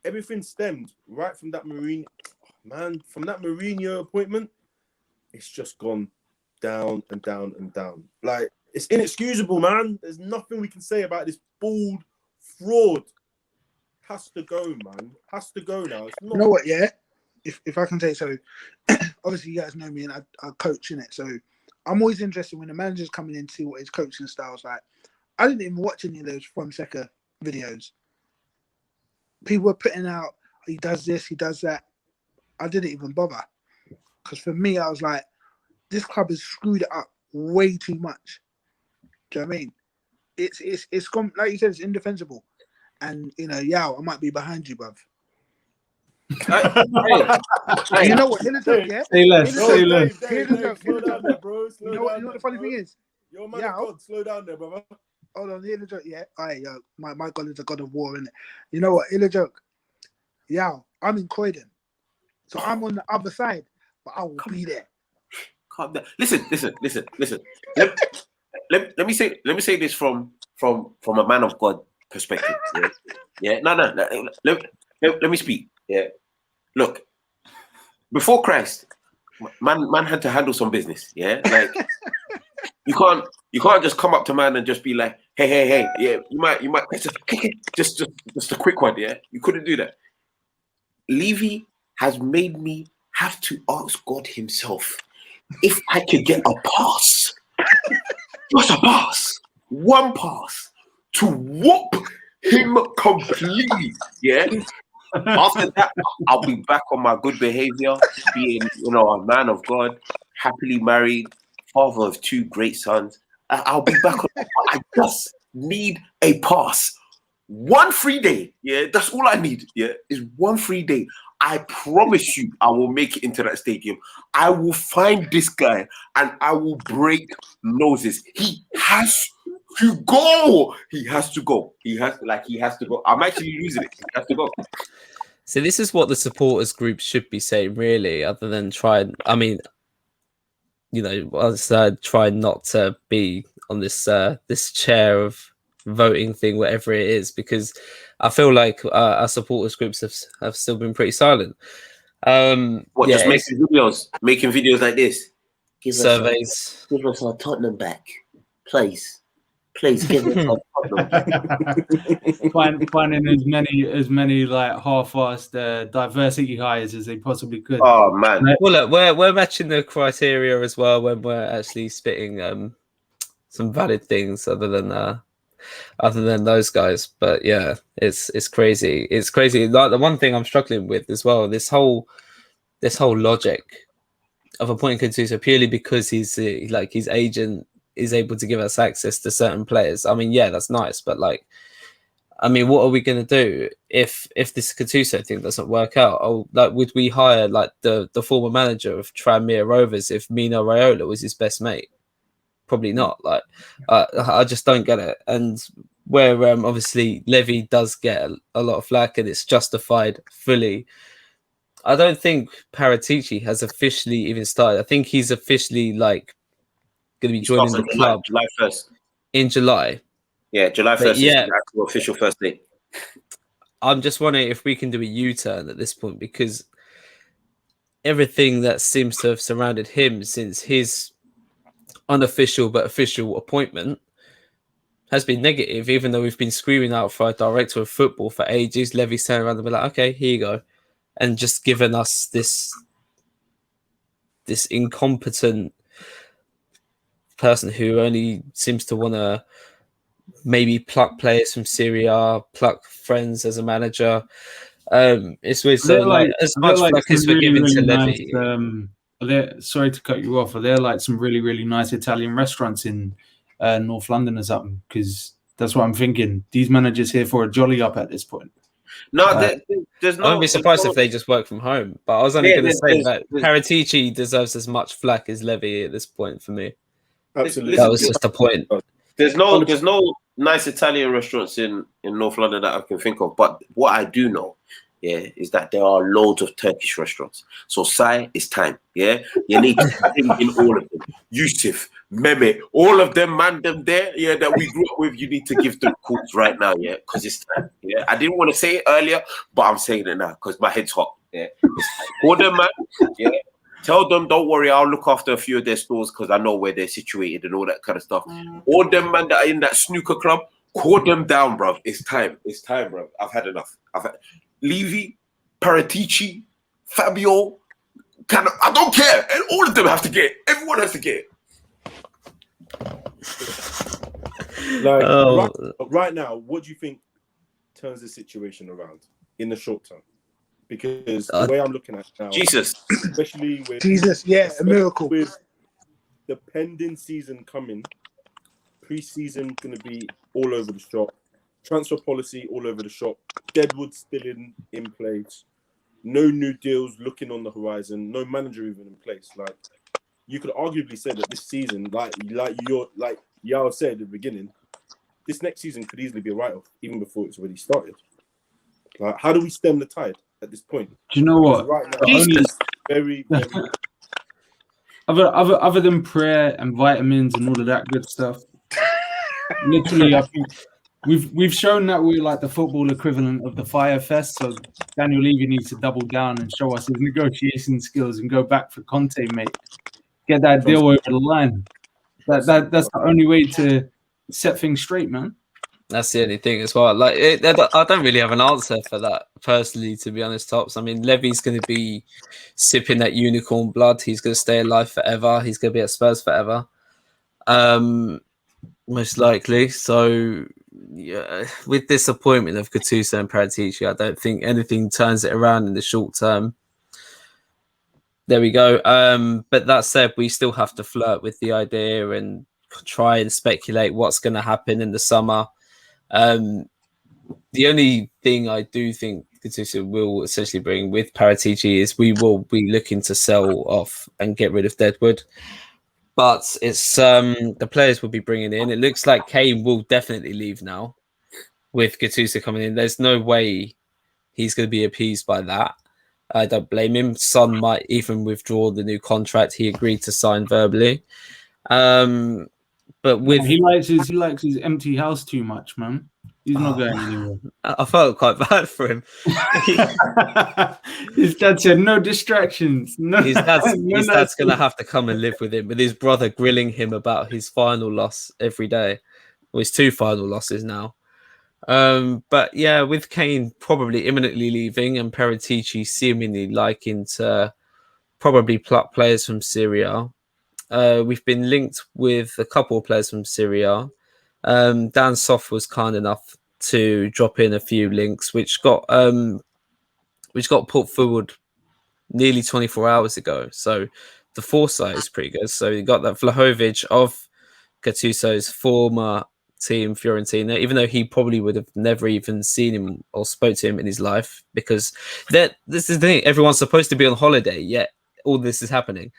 Everything stemmed right from that from that Mourinho appointment. It's just gone down and down and down. Like it's inexcusable, man. There's nothing we can say about this bald fraud. Has to go, man. Has to go now. It's not... You know what? Yeah, if I can say so. Obviously, you guys know me, and I coach in it. So I'm always interested when the manager's coming in to see what his coaching style's like. I didn't even watch any of those Fonseca videos. People were putting out, he does this, he does that. I didn't even bother. Because for me, I was like, this club has screwed it up way too much. Do you know what I mean? It's gone, like you said, it's indefensible. And, Yao, I might be behind you, bruv. Hey, you know what? Here's the joke, yeah? Say less. Here's the joke. You know what the funny thing is? Yo, man, God, slow down there, brother. Hold on, here's the joke, yeah? Alright, yo, my God is a God of war, innit? You know what? Here's the joke. Yeah, I'm in Croydon. So I'm on the other side, but I will be there. Calm down. Listen. Let me say this from a man of God perspective. Yeah. No. Let me speak. Yeah. Look, before Christ, man had to handle some business. Yeah. Like you can't just come up to man and just be like, hey. Yeah. You might just a quick one. Yeah. You couldn't do that. Levy has made me have to ask God himself if I could get a pass. Just a pass. One pass to whoop him completely. Yeah. After that, I'll be back on my good behavior, being, a man of God, happily married, father of 2 great sons. I'll be back on. I just need a pass. 1 free day. Yeah, that's all I need. Yeah, is 1 free day. I promise you, I will make it into that stadium. I will find this guy and I will break noses. He has to go. He has to go. He has to go. I'm actually losing it. He has to go. So this is what the supporters group should be saying, really, other than try not to be on this chair of voting thing, whatever it is, because I feel like our supporters groups have still been pretty silent. Just making videos like this? Surveys. Give us our Tottenham back, please. Please give us our Tottenham back. Finding as many like half-assed diversity hires as they possibly could. Oh man! Well, look, we're matching the criteria as well when we're actually spitting some valid things other than those guys. But yeah, it's crazy. It's crazy. Like the one thing I'm struggling with as well, this whole logic of appointing Gattuso purely because his agent is able to give us access to certain players. I mean, yeah, that's nice, but like, I mean, what are we going to do if this Gattuso thing doesn't work out? Oh, like, would we hire like the former manager of Tranmere Rovers if Mino Raiola was his best mate? Probably not. Like, I just don't get it. And where obviously Levy does get a lot of flack, and it's justified fully. I don't think Paratici has officially even started. I think he's officially like going to be He joining starts the on club July 1st. in July. Yeah, July 1st But is yeah, the actual official first date. I'm just wondering if we can do a U-turn at this point, because everything that seems to have surrounded him since his unofficial but official appointment has been negative, even though we've been screaming out for a director of football for ages. Levy's turned around and be like, okay, here you go. And just given us this incompetent person who only seems to want to maybe pluck players from Serie A, pluck friends as a manager. It's weird. So like, as much flack as we're giving to Levy. Sorry to cut you off. Are there like some really, really nice Italian restaurants in North London or something? Because that's what I'm thinking. These managers here for a jolly up at this point. No, there's no. I wouldn't be surprised if they just work from home. But I was only going to say that Paratici deserves as much flack as Levy at this point for me. Absolutely, that was just the point. There's no nice Italian restaurants in North London that I can think of. But what I do know, is that there are loads of Turkish restaurants. So, Sai, it's time. Yeah, you need to bring in all of them. Yusuf, Mehmet, all of them, man, them there. Yeah, that we grew up with. You need to give them calls right now. Yeah, because it's time. Yeah, I didn't want to say it earlier, but I'm saying it now because my head's hot. Yeah, it's time. Call them, man. Yeah. Tell them, don't worry, I'll look after a few of their stores because I know where they're situated and all that kind of stuff. All them, man, that are in that snooker club, call them down, bruv. It's time. It's time, bruv. I've had enough. Levy, Paratici, Fabio, I don't care. And all of them have to get it. Everyone has to get it. Like, right now, what do you think turns the situation around in the short term? Because the way I'm looking at it now, Jesus, especially with a miracle. With the pending season coming, pre-season going to be all over the shop, transfer policy all over the shop, Deadwood still in place, no new deals looking on the horizon, no manager even in place. Like, you could arguably say that this season, like Yao said at the beginning, this next season could easily be a write-off even before it's already started. Like, how do we stem the tide at this point? Do you know what? Right now, very, very other than prayer and vitamins and all of that good stuff. Literally, I think we've shown that we're like the football equivalent of the Fire Fest. So Daniel Levy needs to double down and show us his negotiation skills and go back for Conte, mate. Get that deal over the line. That's the only way to set things straight, man. That's the only thing as well. Like, I don't really have an answer for that personally, to be honest, Tops. I mean, Levy's going to be sipping that unicorn blood. He's going to stay alive forever. He's going to be at Spurs forever, most likely. So, yeah, with this appointment of Gattuso and Paratici, I don't think anything turns it around in the short term. There we go. But that said, we still have to flirt with the idea and try and speculate what's going to happen in the summer. The only thing I do think Gattuso will essentially bring with Paratici is we will be looking to sell off and get rid of Deadwood. But it's the players will be bringing in. It looks like Kane will definitely leave now with Gattuso coming in. There's no way he's going to be appeased by that. I don't blame him. Son might even withdraw the new contract he agreed to sign verbally. But with he likes his empty house too much, man. He's not going anywhere. I felt quite bad for him. His dad said no distractions. No, his dad's going to have to come and live with him, with his brother grilling him about his final loss every day. Well, his 2 final losses now. But yeah, with Kane probably imminently leaving and Paratici seemingly liking to probably pluck players from Syria. We've been linked with a couple of players from Syria. Dan Soft was kind enough to drop in a few links, which got put forward nearly 24 hours ago. So the foresight is pretty good. So you got that Vlahovic of Gattuso's former team, Fiorentina, even though he probably would have never even seen him or spoke to him in his life, because this is the thing, everyone's supposed to be on holiday, yet all this is happening.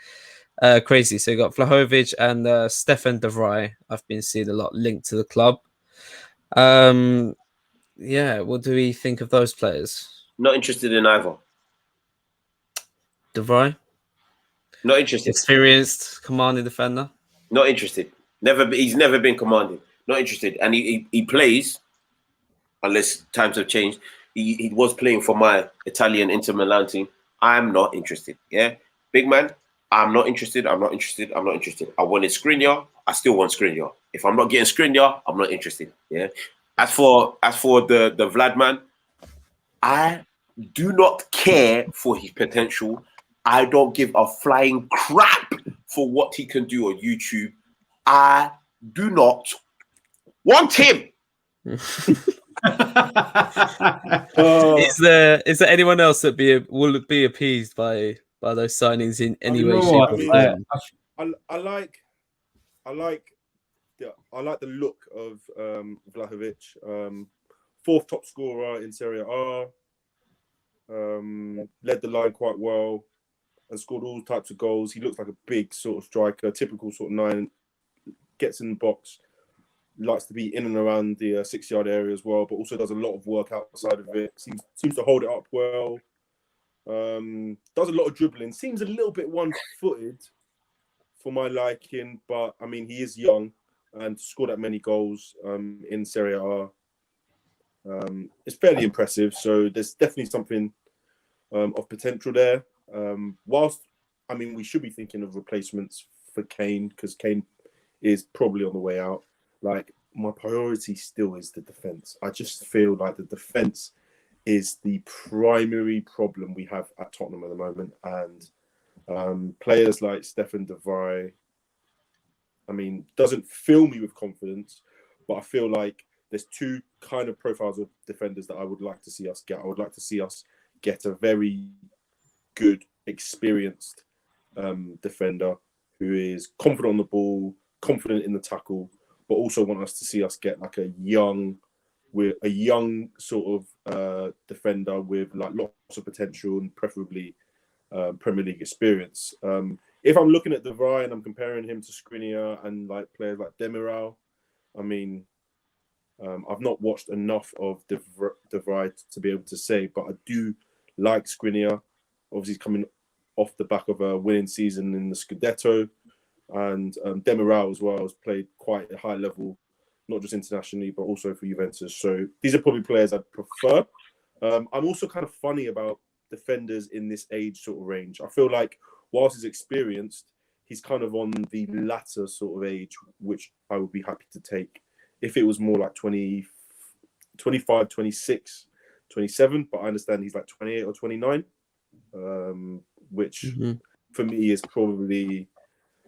Crazy. So you got Vlahovic and Stefan de Vrij. I've been seeing a lot linked to the club. Yeah, what do we think of those players? Not interested in either. De Vrij? Not interested. Experienced commanding defender? Not interested. He's never been commanding. Not interested. And he plays, unless times have changed. He was playing for my Italian Inter Milan team. I'm not interested. Yeah, big man. I'm not interested. I'm not interested. I'm not interested. I wanted Skriniar. I still want Skriniar. If I'm not getting Skriniar, I'm not interested. Yeah. As for the Vlad man, I do not care for his potential. I don't give a flying crap for what he can do on YouTube. I do not want him. Is there anyone else that will be appeased by those signings in any way, shape, or form? I like the look of Vlahovic, fourth top scorer in Serie A. Led the line quite well and scored all types of goals. He looks like a big sort of striker, typical sort of 9, gets in the box, likes to be in and around the 6-yard area as well, but also does a lot of work outside of it. Seems to hold it up well. Does a lot of dribbling. Seems a little bit one-footed for my liking, but I mean, he is young and scored that many goals in Serie A. It's fairly impressive, so there's definitely something of potential there. Whilst, I mean, we should be thinking of replacements for Kane, because Kane is probably on the way out. Like, my priority still is the defence. I just feel like the defence is the primary problem we have at Tottenham at the moment. And players like Stefan de Vrij, I mean, doesn't fill me with confidence, but I feel like there's two kind of profiles of defenders that I would like to see us get. I would like to see us get a very good, experienced defender who is confident on the ball, confident in the tackle, but also want us to see us get like a young sort of defender with like lots of potential and preferably Premier League experience. If I'm looking at De Vrij and I'm comparing him to Skriniar and like players like Demiral, I mean, I've not watched enough of De Vrij to be able to say, but I do like Skriniar. Obviously, he's coming off the back of a winning season in the Scudetto, and Demiral as well has played quite a high level, not just internationally, but also for Juventus. So these are probably players I prefer. I'm also kind of funny about defenders in this age sort of range. I feel like whilst he's experienced, he's kind of on the latter sort of age, which I would be happy to take if it was more like 20, 25, 26, 27. But I understand he's like 28 or 29, which for me is probably...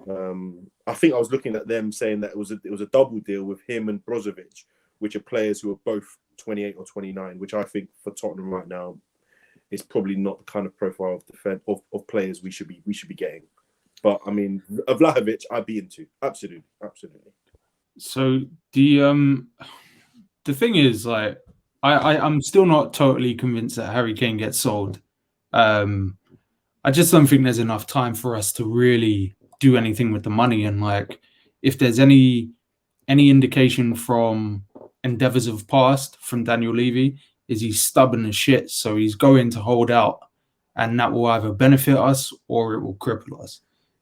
I think I was looking at them saying that it was a double deal with him and Brozovic, which are players who are both 28 or 29, which I think for Tottenham right now is probably not the kind of profile of players we should be getting. But I mean, Vlahovic, I'd be into absolutely. So the thing is, like, I'm still not totally convinced that Harry Kane gets sold. I just don't think there's enough time for us to really do anything with the money. And like, if there's any indication from endeavours of past from Daniel Levy, is he's stubborn as shit. So he's going to hold out, and that will either benefit us or it will cripple us.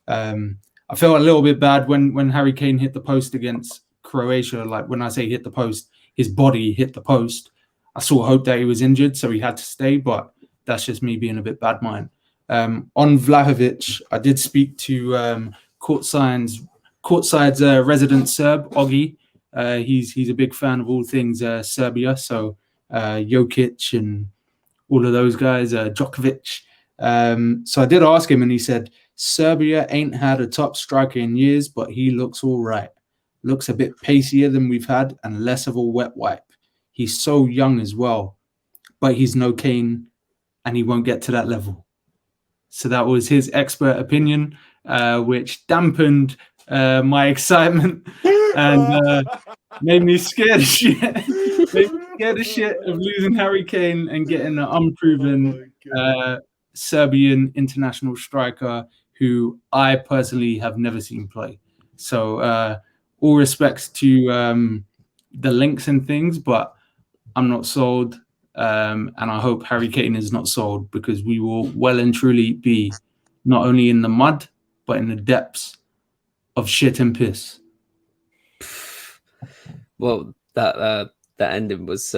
I felt a little bit bad when Harry Kane hit the post against Croatia. Like, when I say hit the post, his body hit the post. I sort of hoped that he was injured, so he had to stay, but that's just me being a bit bad mind. On Vlahovic, I did speak to Courtside's resident Serb, Ogi. He's a big fan of all things Serbia, so Jokic and all of those guys, Djokovic. So I did ask him, and he said, Serbia ain't had a top striker in years, but he looks all right. Looks a bit pacier than we've had and less of a wet wipe. He's so young as well, but he's no Kane, and he won't get to that level. So that was his expert opinion, which dampened my excitement and made me scared of shit. Made me scared of shit of losing Harry Kane and getting an unproven Serbian international striker who I personally have never seen play. So all respects to the links and things, but I'm not sold. And I hope Harry Kane is not sold, because we will well and truly be not only in the mud, but in the depths of shit and piss. Well, that ending was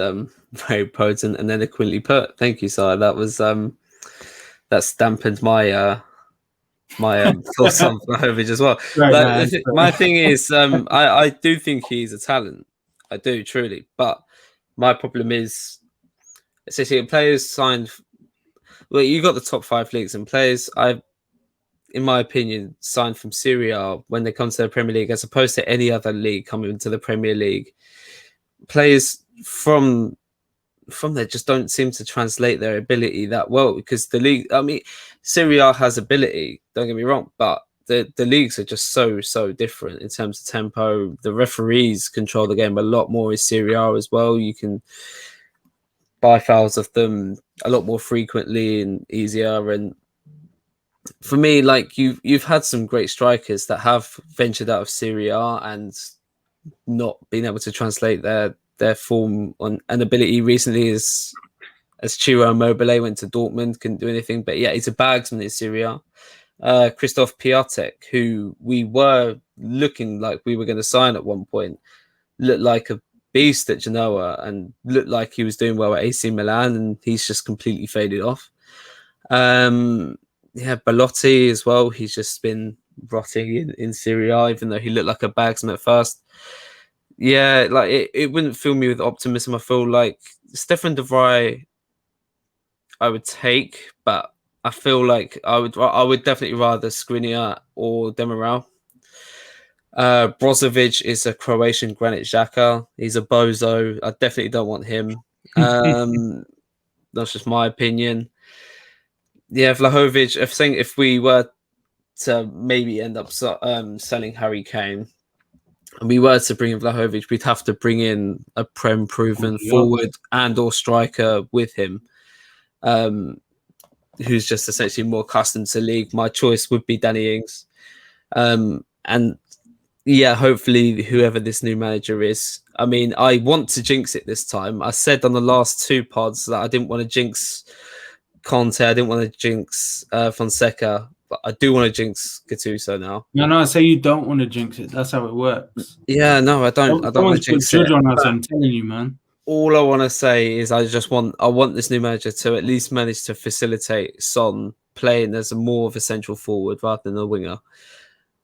very potent and eloquently put. Thank you, Sire. That was that's dampened my thoughts on Vlahovic as well. Right, my thing is, I do think he's a talent. I do, truly. But my problem is, essentially, players signed. Well, you got the top 5 leagues, and players, in my opinion, signed from Serie A when they come to the Premier League, as opposed to any other league coming into the Premier League. Players from there just don't seem to translate their ability that well, because the league, I mean, Serie A has ability, don't get me wrong, but the leagues are just so different in terms of tempo. The referees control the game a lot more in Serie A as well. You can buy fouls of them a lot more frequently and easier. And for me, like, you've had some great strikers that have ventured out of Serie A and not been able to translate their form on an ability recently, as Ciro Immobile went to Dortmund, couldn't do anything, but yeah, he's a bagsman in Serie A. Christoph Piatek, who we were looking like we were going to sign at one point, looked like a beast at Genoa and looked like he was doing well at AC Milan, and he's just completely faded off. Belotti as well, he's just been rotting in Serie A, even though he looked like a bagsman at first. Yeah, like it wouldn't fill me with optimism. I feel like Stefan de Vrij I would take, but I feel like I would definitely rather Skriniar or Demiral. Brozovic is a Croatian Granit Xhaka. He's a bozo. I definitely don't want him. That's just my opinion. Yeah, Vlahovic, if we were to maybe end up selling Harry Kane, and we were to bring in Vlahovic, we'd have to bring in a Prem-proven forward and or striker with him, who's just essentially more accustomed to league. My choice would be Danny Ings. And yeah, hopefully whoever this new manager is. I mean, I want to jinx it this time. I said on the last 2 pods that I didn't want to jinx Conte, I didn't want to jinx Fonseca, but I do want to jinx Gattuso now. No, I say you don't want to jinx it. That's how it works. Yeah, no, I don't want to jinx it. On us, I'm telling you, man. All I want to say is I want this new manager to at least manage to facilitate Son playing as a more of a central forward rather than a winger,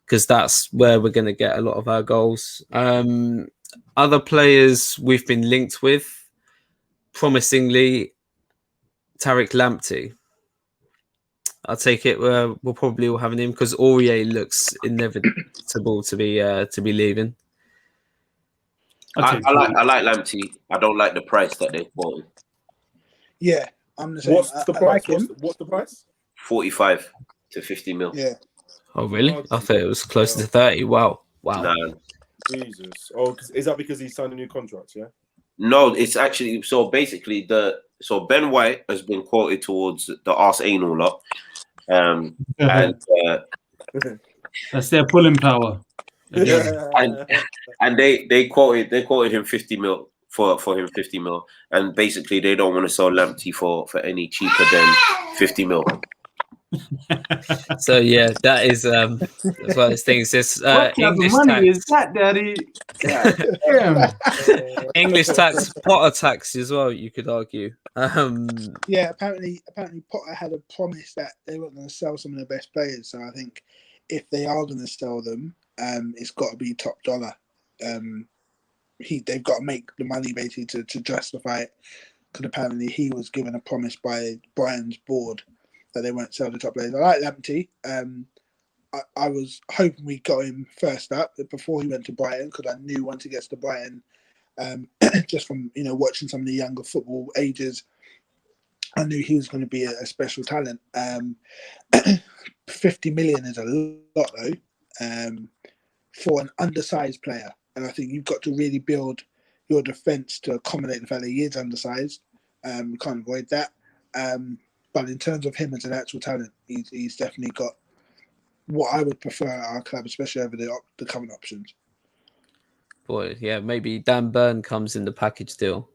because that's where we're going to get a lot of our goals. Other players we've been linked with, promisingly, Tariq Lamptey. I'll take it. We'll probably all have him because Aurier looks inevitable to be leaving. I like Lamptey. I don't like the price that they quoted. Yeah, I'm the same. What's the price? What's the price? 45 to 50 mil. Yeah. Oh really? I thought it was closer to 30. Wow. No. Jesus. Oh, is that because he signed a new contract? Yeah. No, it's actually basically Ben White has been quoted towards the Arse Anal lot, and that's their pulling power. and they quoted him 50 mil for him 50 mil, and basically they don't want to sell Lamptey for any cheaper than 50 mil. So yeah, that is that's one of those things. This English money tax, is that, Daddy? Damn. English tax, Potter tax as well. You could argue. Yeah, apparently Potter had a promise that they weren't going to sell some of the best players. So I think if they are going to sell them, it's got to be top dollar. They've got to make the money basically to justify it, because apparently he was given a promise by Brighton's board that they won't sell the top players. I like Lamptey. I was hoping we got him first up before he went to Brighton, because I knew once he gets to Brighton, just from watching some of the younger football ages, I knew he was going to be a special talent. 50 million is a lot though, for an undersized player. and I think you've got to really build your defence to accommodate the fact that he is undersized. We can't avoid that. But in terms of him as an actual talent, he's definitely got what I would prefer at our club, especially over the current options. Boy, yeah, maybe Dan Burn comes in the package deal.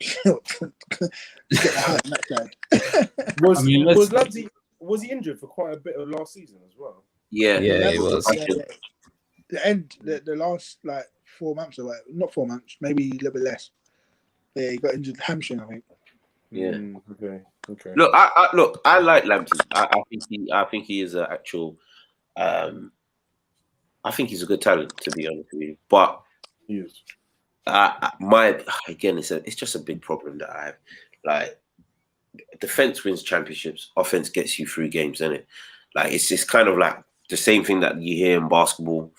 Get the hype on that side. I mean, let's- Was he injured for quite a bit of last season as well? Yeah, Yeah, it was. The last like 4 months or whatever, not 4 months, maybe a little bit less. Yeah, he got injured hamstring, I think. Yeah. Okay. Look, I like Lamptey. I think he is an actual. I think he's a good talent, to be honest with you. But He is. it's just a big problem that I have. Like, defense wins championships, offense gets you through games, isn't it? Like, it's just kind of like the same thing that you hear in basketball.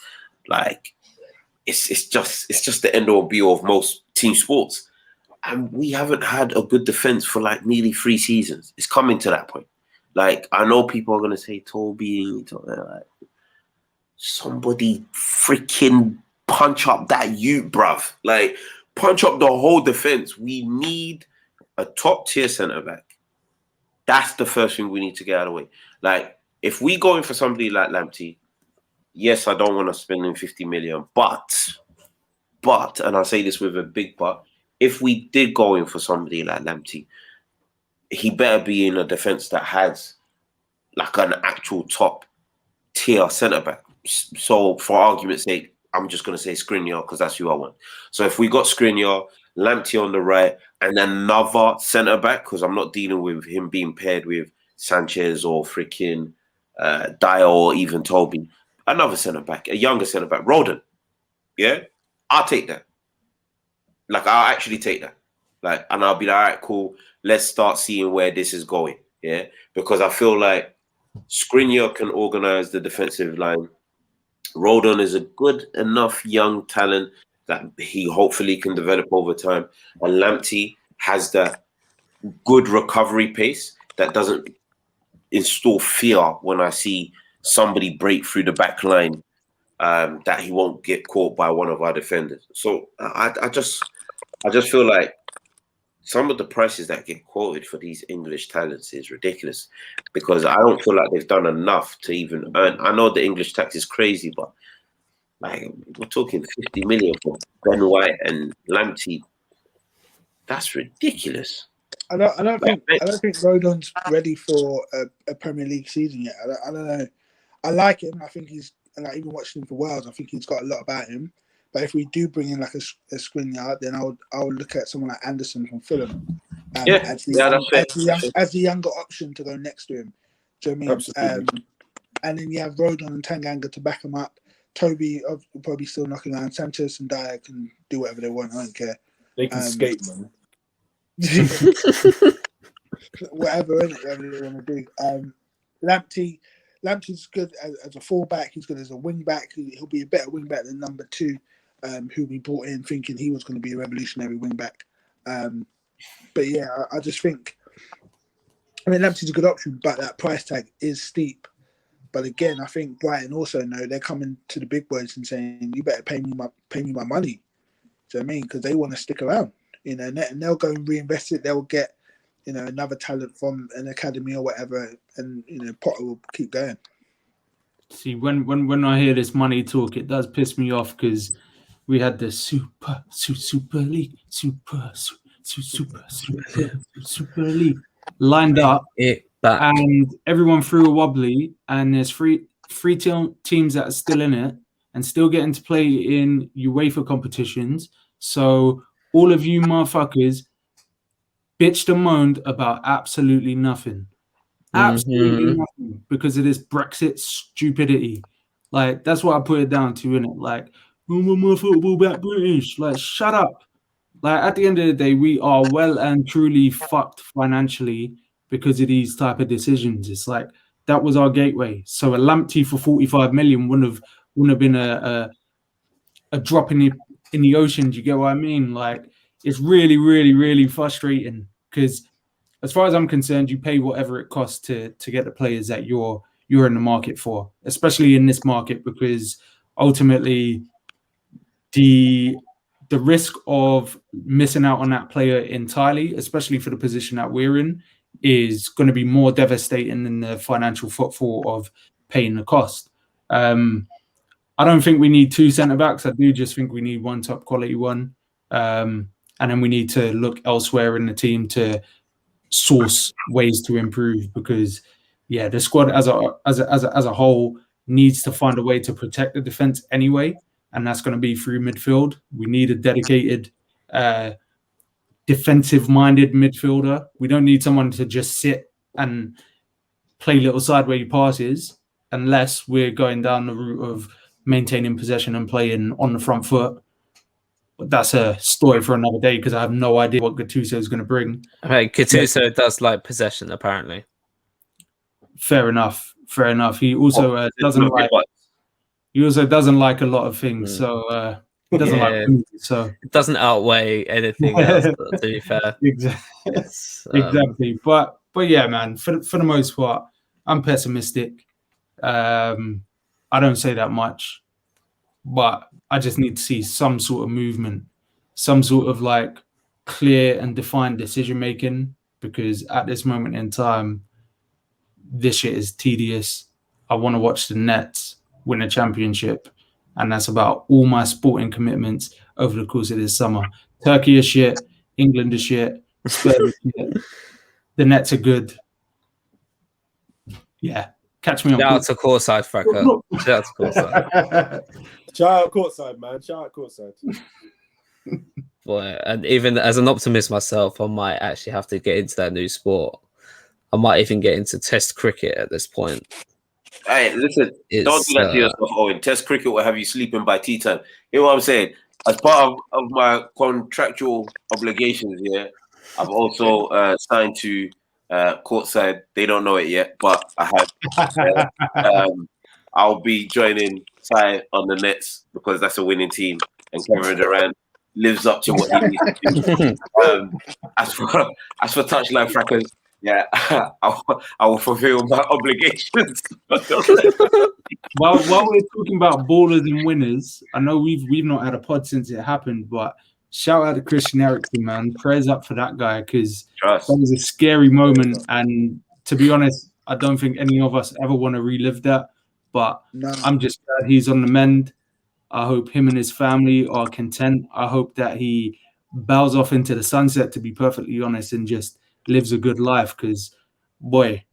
Like, it's just the end all be all of most team sports. And we haven't had a good defense for like nearly 3 seasons. It's coming to that point. Like, I know people are gonna say Toby, like, somebody freaking punch up that bruv. Like, punch up the whole defense. We need a top tier centre back. That's the first thing we need to get out of the way. Like, if we go in for somebody like Lamptey, yes, I don't want to spend him 50 million, but, and I say this with a big but, if we did go in for somebody like Lamptey, he better be in a defense that has like an actual top tier centre back. So, for argument's sake, I'm just going to say Skriniar because that's who I want. So, if we got Skriniar, Lamptey on the right, and then another centre back, because I'm not dealing with him being paired with Sanchez or freaking Dyer or even Toby, another centre back, a younger centre back, Rodon. Yeah, I'll take that. Like, I'll actually take that. Like, and I'll be like, all right, cool. Let's start seeing where this is going. Yeah, because I feel like Skriniar can organise the defensive line. Rodon is a good enough young talent that he hopefully can develop over time. And Lamptey has that good recovery pace that doesn't install fear when I see somebody break through the back line, that he won't get caught by one of our defenders. So I just feel like some of the prices that get quoted for these English talents is ridiculous, because I don't feel like they've done enough to even earn. I know the English tax is crazy, but like, we're talking 50 million for Ben White and Lamptey. That's ridiculous. I don't think Rodon's ready for a Premier League season yet. I don't know. I like him. I think he's, like, even watching him for Wales, I think he's got a lot about him. But if we do bring in like a Skriniar, then I would look at someone like Anderson from Fulham as the younger option to go next to him. Do you know what I mean? Absolutely. And then you have Rodon and Tanganga to back him up. Toby probably still knocking around. Sanchez and Dyer can do whatever they want. I don't care. They can skate, man. whatever they want to do. Lamptey's good as a fullback. He's good as a wing back. He'll be a better wing back than number 2, who we brought in thinking he was going to be a revolutionary wing back. But yeah, I just think, I mean, Lamptey's a good option, but that price tag is steep. But again, I think Brighton also know they're coming to the big boys and saying, "You better pay me my money." Do you know what I mean? Because they want to stick around, you know, and they'll go and reinvest it. They'll get, you know, another talent from an academy or whatever, and you know, Potter will keep going. See, when I hear this money talk, it does piss me off, because we had the Super League, Super League lined up, and everyone threw a wobbly, and there's three teams that are still in it and still getting to play in UEFA competitions. So all of you motherfuckers bitched and moaned about absolutely nothing. Absolutely nothing, because of this Brexit stupidity. Like, that's what I put it down to, innit? Like, oh, my football back British. Like, shut up. Like, at the end of the day, we are well and truly fucked financially because of these type of decisions. It's like, that was our gateway. So a Lamptey for 45 million wouldn't have been a drop in the ocean. Do you get what I mean? Like, it's really, really, really frustrating, because as far as I'm concerned, you pay whatever it costs to get the players that you're in the market for, especially in this market, because ultimately the risk of missing out on that player entirely, especially for the position that we're in, is going to be more devastating than the financial footfall of paying the cost. I don't think we need 2 centre-backs. I do just think we need one top quality one. And then we need to look elsewhere in the team to source ways to improve, because the squad as a whole needs to find a way to protect the defense anyway, and that's going to be through midfield. We need a dedicated defensive-minded midfielder. We don't need someone to just sit and play little sideways passes, unless we're going down the route of maintaining possession and playing on the front foot. But that's a story for another day, because I have no idea what Gattuso is going to bring. Hey, Gattuso does like possession, apparently. Fair enough. He also doesn't like. He also doesn't like a lot of things, so he doesn't like women, so it doesn't outweigh anything else. To be fair, exactly. But yeah, man. For the most part, I'm pessimistic. I don't say that much, but I just need to see some sort of movement, some sort of like clear and defined decision making, because at this moment in time, this shit is tedious. I want to watch the Nets win a championship, and that's about all my sporting commitments over the course of this summer. Turkey is shit, England is shit, Spurs is shit. The Nets are good. Yeah, catch me on. Shout out to courtside, Fracas. Shout out to courtside. Shout out courtside, man. Shout out courtside. Boy, and even as an optimist myself, I might actually have to get into that new sport. I might even get into Test cricket at this point. Hey, listen, don't do that to yourself, Owen. Test cricket will have you sleeping by tea time. You know what I'm saying? As part of my contractual obligations here, I've also signed to courtside. They don't know it yet, but I have. I'll be joining Ty on the Nets, because that's a winning team, and Kevin Durant lives up to what he needs to do. As for Touchline Fracas, yeah, I will fulfill my obligations. While we're talking about ballers and winners, I know we've not had a pod since it happened, but shout out to Christian Eriksen, man. Prayers up for that guy, because that was a scary moment. And to be honest, I don't think any of us ever want to relive that. But I'm just glad he's on the mend. I hope him and his family are content. I hope that he bows off into the sunset, to be perfectly honest, and just lives a good life. Because, boy,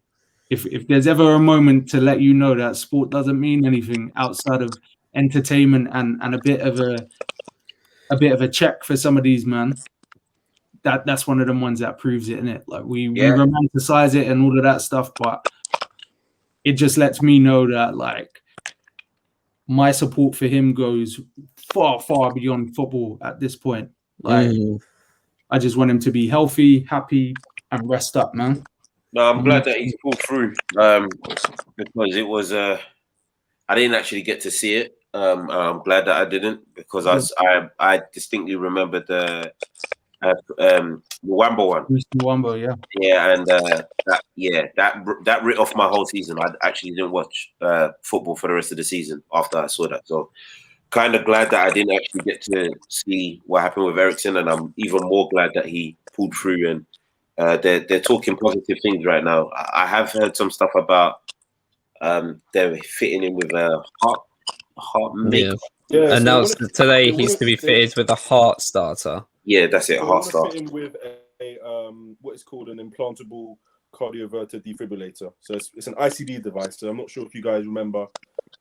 if there's ever a moment to let you know that sport doesn't mean anything outside of entertainment and a bit of a check for some of these, man, that's one of them ones that proves it, innit? Like we romanticize it and all of that stuff, but it just lets me know that like my support for him goes far, far beyond football at this point. Like I just want him to be healthy, happy, and rest up, man. No, I'm glad that he's pulled through, because it was I didn't actually get to see it. I'm glad that I didn't, because I distinctly remember the Wambo one. Wambo, and that writ off my whole season. I actually didn't watch football for the rest of the season after I saw that. So kind of glad that I didn't actually get to see what happened with Eriksen, and I'm even more glad that he pulled through, and they're talking positive things right now. I have heard some stuff about they're fitting in with a heart maker. Yeah, announced today he's to be fitted with a heart starter. Yeah, that's it. Heart starter. Fit in with a what is called an implantable cardioverter defibrillator. So it's an ICD device. So I'm not sure if you guys remember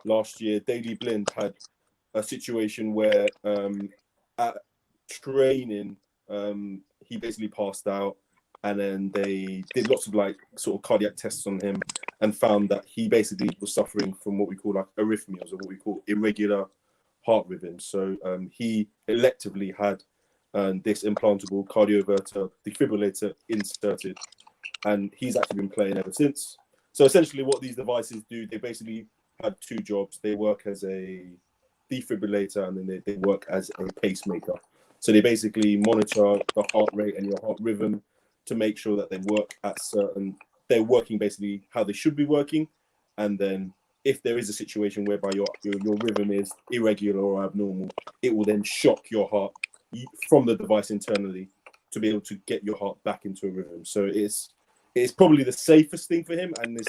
last year, Daley Blind had a situation where at training he basically passed out, and then they did lots of like sort of cardiac tests on him and found that he basically was suffering from what we call like arrhythmias, or what we call irregular heart rhythms. So he electively had this implantable cardioverter defibrillator inserted, and he's actually been playing ever since. So essentially what these devices do, they basically had two jobs. They work as a defibrillator, and then they work as a pacemaker. So they basically monitor the heart rate and your heart rhythm to make sure that they work at they're working basically how they should be working, and then if there is a situation whereby your rhythm is irregular or abnormal, it will then shock your heart from the device internally to be able to get your heart back into a rhythm. So it's probably the safest thing for him. And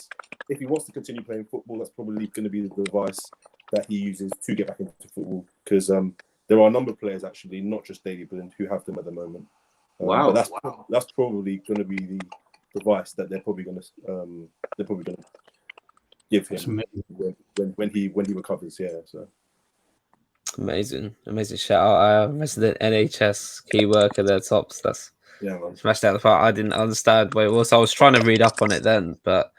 if he wants to continue playing football, that's probably going to be the device that he uses to get back into football. Because there are a number of players, actually, not just Daley Blind, who have them at the moment. Wow. But that's probably going to be the device that they're probably going to give him when he recovers. Yeah. So Amazing shout out. Resident NHS key worker there, tops. That's man. smashed out the part. I didn't understand what it was. I was trying to read up on it then, but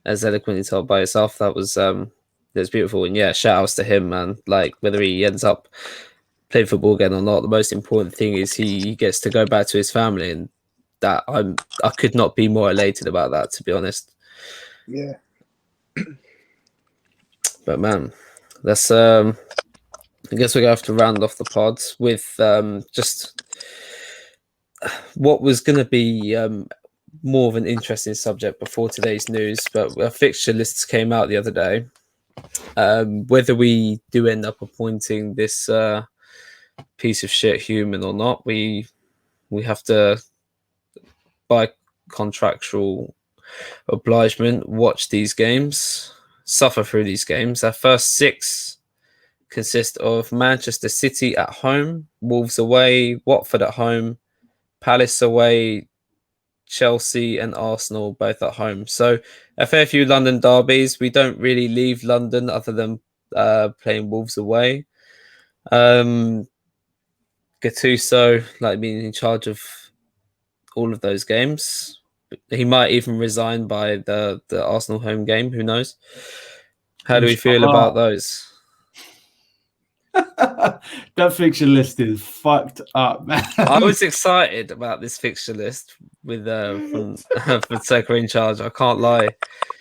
as eloquently told by yourself, that was beautiful. And yeah, shout outs to him, man. Like whether he ends up playing football again or not, the most important thing is he gets to go back to his family, and that I could not be more elated about that, to be honest. Yeah. But man, that's I guess we're gonna have to round off the pod with just what was gonna be more of an interesting subject before today's news, but our fixture lists came out the other day. Whether we do end up appointing this piece of shit human or not, we have to, by contractual obligement, watch these games, suffer through these games. Our first 6 consist of Manchester City at home, Wolves away, Watford at home, Palace away, Chelsea and Arsenal both at home. So a fair few London derbies. We don't really leave London other than playing Wolves away. Gattuso, like, being in charge of all of those games. He might even resign by the Arsenal home game. Who knows? How do we feel about those? That fixture list is fucked up, man. I was excited about this fixture list with Fonseca in charge. I can't lie.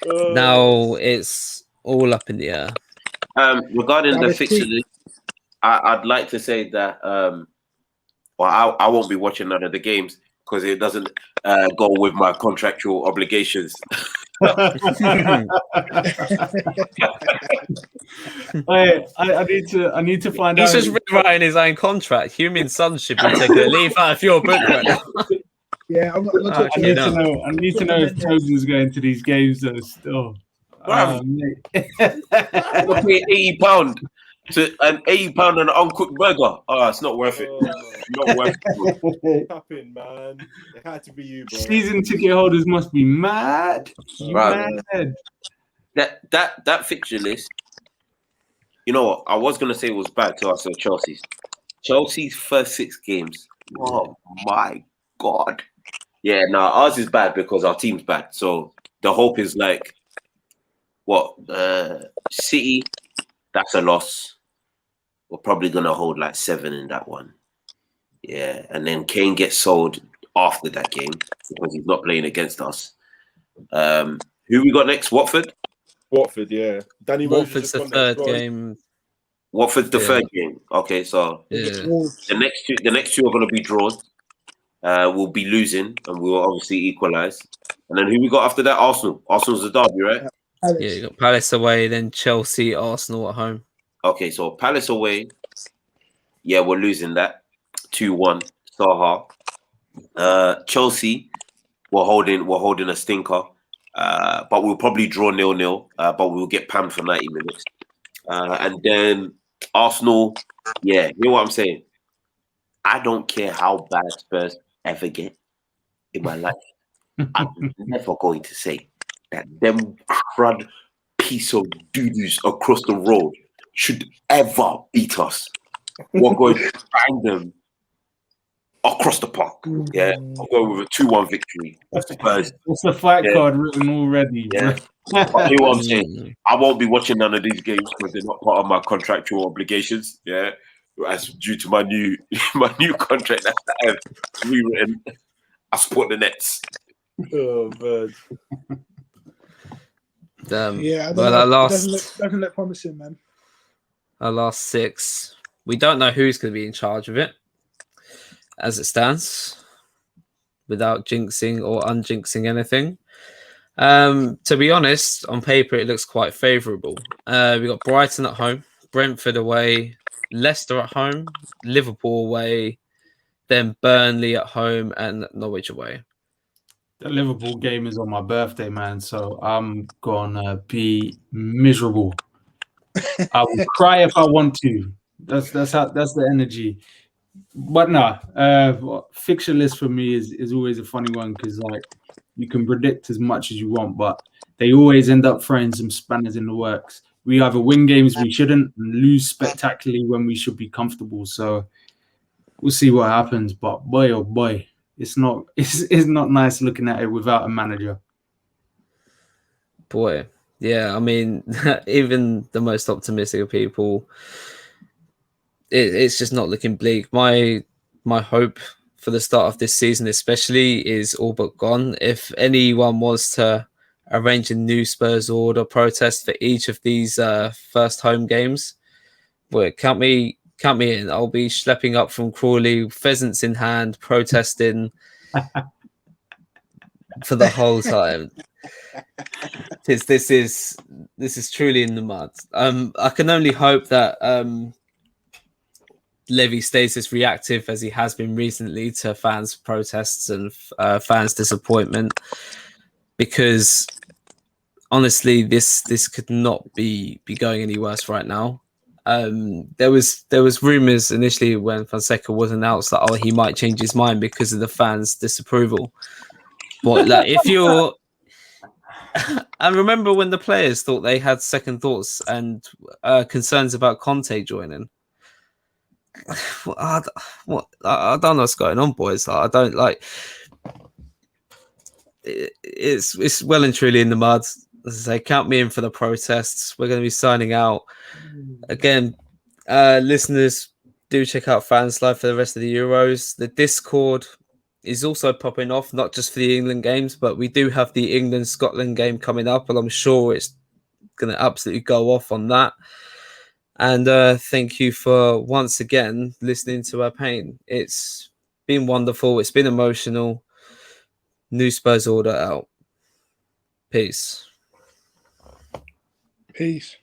Now it's all up in the air. Regarding the fixture list, I'd like to say that I won't be watching none of the games because it doesn't go with my contractual obligations. I need to find out. He's just rewriting his own contract. Human Son should be taking a leaf out of your book right now. Yeah, I'm not I need to know if Toby's going to these games though. Still, Mate. I'll pay £80 to an £80 on an uncooked burger. Oh, it's not worth it. Not worth it. Tapping, man. It had to be you, bro. Season ticket holders must be mad. Right. Mad. That fixture list. You know what? I was gonna say it was bad till I saw Chelsea's first 6 games. Oh my god. Yeah, no, ours is bad because our team's bad. So the hope is like, what? City, that's a loss. We're probably gonna hold like 7 in that one. Yeah, and then Kane gets sold after that game because he's not playing against us. Who we got next? Watford, yeah. Danny Rose Watford's the third game. Watford's the third game. Okay, so the next two are going to be draws. We'll be losing, and we will obviously equalize. And then who we got after that? Arsenal. Arsenal's the derby, right? Yeah, you got Palace away, then Chelsea, Arsenal at home. Okay, so Palace away. Yeah, we're losing that 2-1. Saha. Chelsea, we're holding a stinker. But we'll probably draw 0-0. But we'll get pammed for 90 minutes. And then Arsenal, yeah, you know what I'm saying? I don't care how bad Spurs ever get in my life. I'm never going to say that them crud piece of doo-doos across the road should ever beat us. We're going to bang them across the park. Yeah, I'll go with a 2-1 victory. Spurs. It's a fight card written already. Yeah. But you know what I'm saying? I won't be watching none of these games because they're not part of my contractual obligations. Yeah, as due to my new contract that I have rewritten. I support the Nets. Oh man. Yeah, doesn't look promising, man. Our last 6, we don't know who's going to be in charge of it as it stands, without jinxing or unjinxing anything. To be honest, on paper it looks quite favourable. We got Brighton at home, Brentford away, Leicester at home, Liverpool away, then Burnley at home, and Norwich away. The Liverpool game is on my birthday, man, so I'm gonna be miserable. I will cry if I want to. That's the energy. But no, fixture list for me is always a funny one because like you can predict as much as you want, but they always end up throwing some spanners in the works. We either win games we shouldn't and lose spectacularly when we should be comfortable. So we'll see what happens. But boy, oh boy, it's not nice looking at it without a manager. Boy, yeah, I mean, even the most optimistic of people, it's just not looking bleak. My hope for the start of this season, especially, is all but gone. If anyone was to arrange a new Spurs order protest for each of these first home games, boy, count me in. I'll be schlepping up from Crawley, pheasants in hand, protesting for the whole time. Because this is truly in the mud. I can only hope that Levy stays as reactive as he has been recently to fans' protests and fans' disappointment, because honestly, this could not be going any worse right now. There was rumors initially when Fonseca was announced that he might change his mind because of the fans' disapproval. But like, if you're and remember when the players thought they had second thoughts and concerns about Conte joining. I don't know what's going on, boys. I don't like. It's well and truly in the mud. As I say, count me in for the protests. We're going to be signing out again. Listeners, do check out Fanslide for the rest of the Euros. The Discord is also popping off, not just for the England games, but we do have the England-Scotland game coming up, and I'm sure it's going to absolutely go off on that. And thank you for once again listening to our pain. It's been wonderful. It's been emotional. New Spurs order out. Peace. Peace.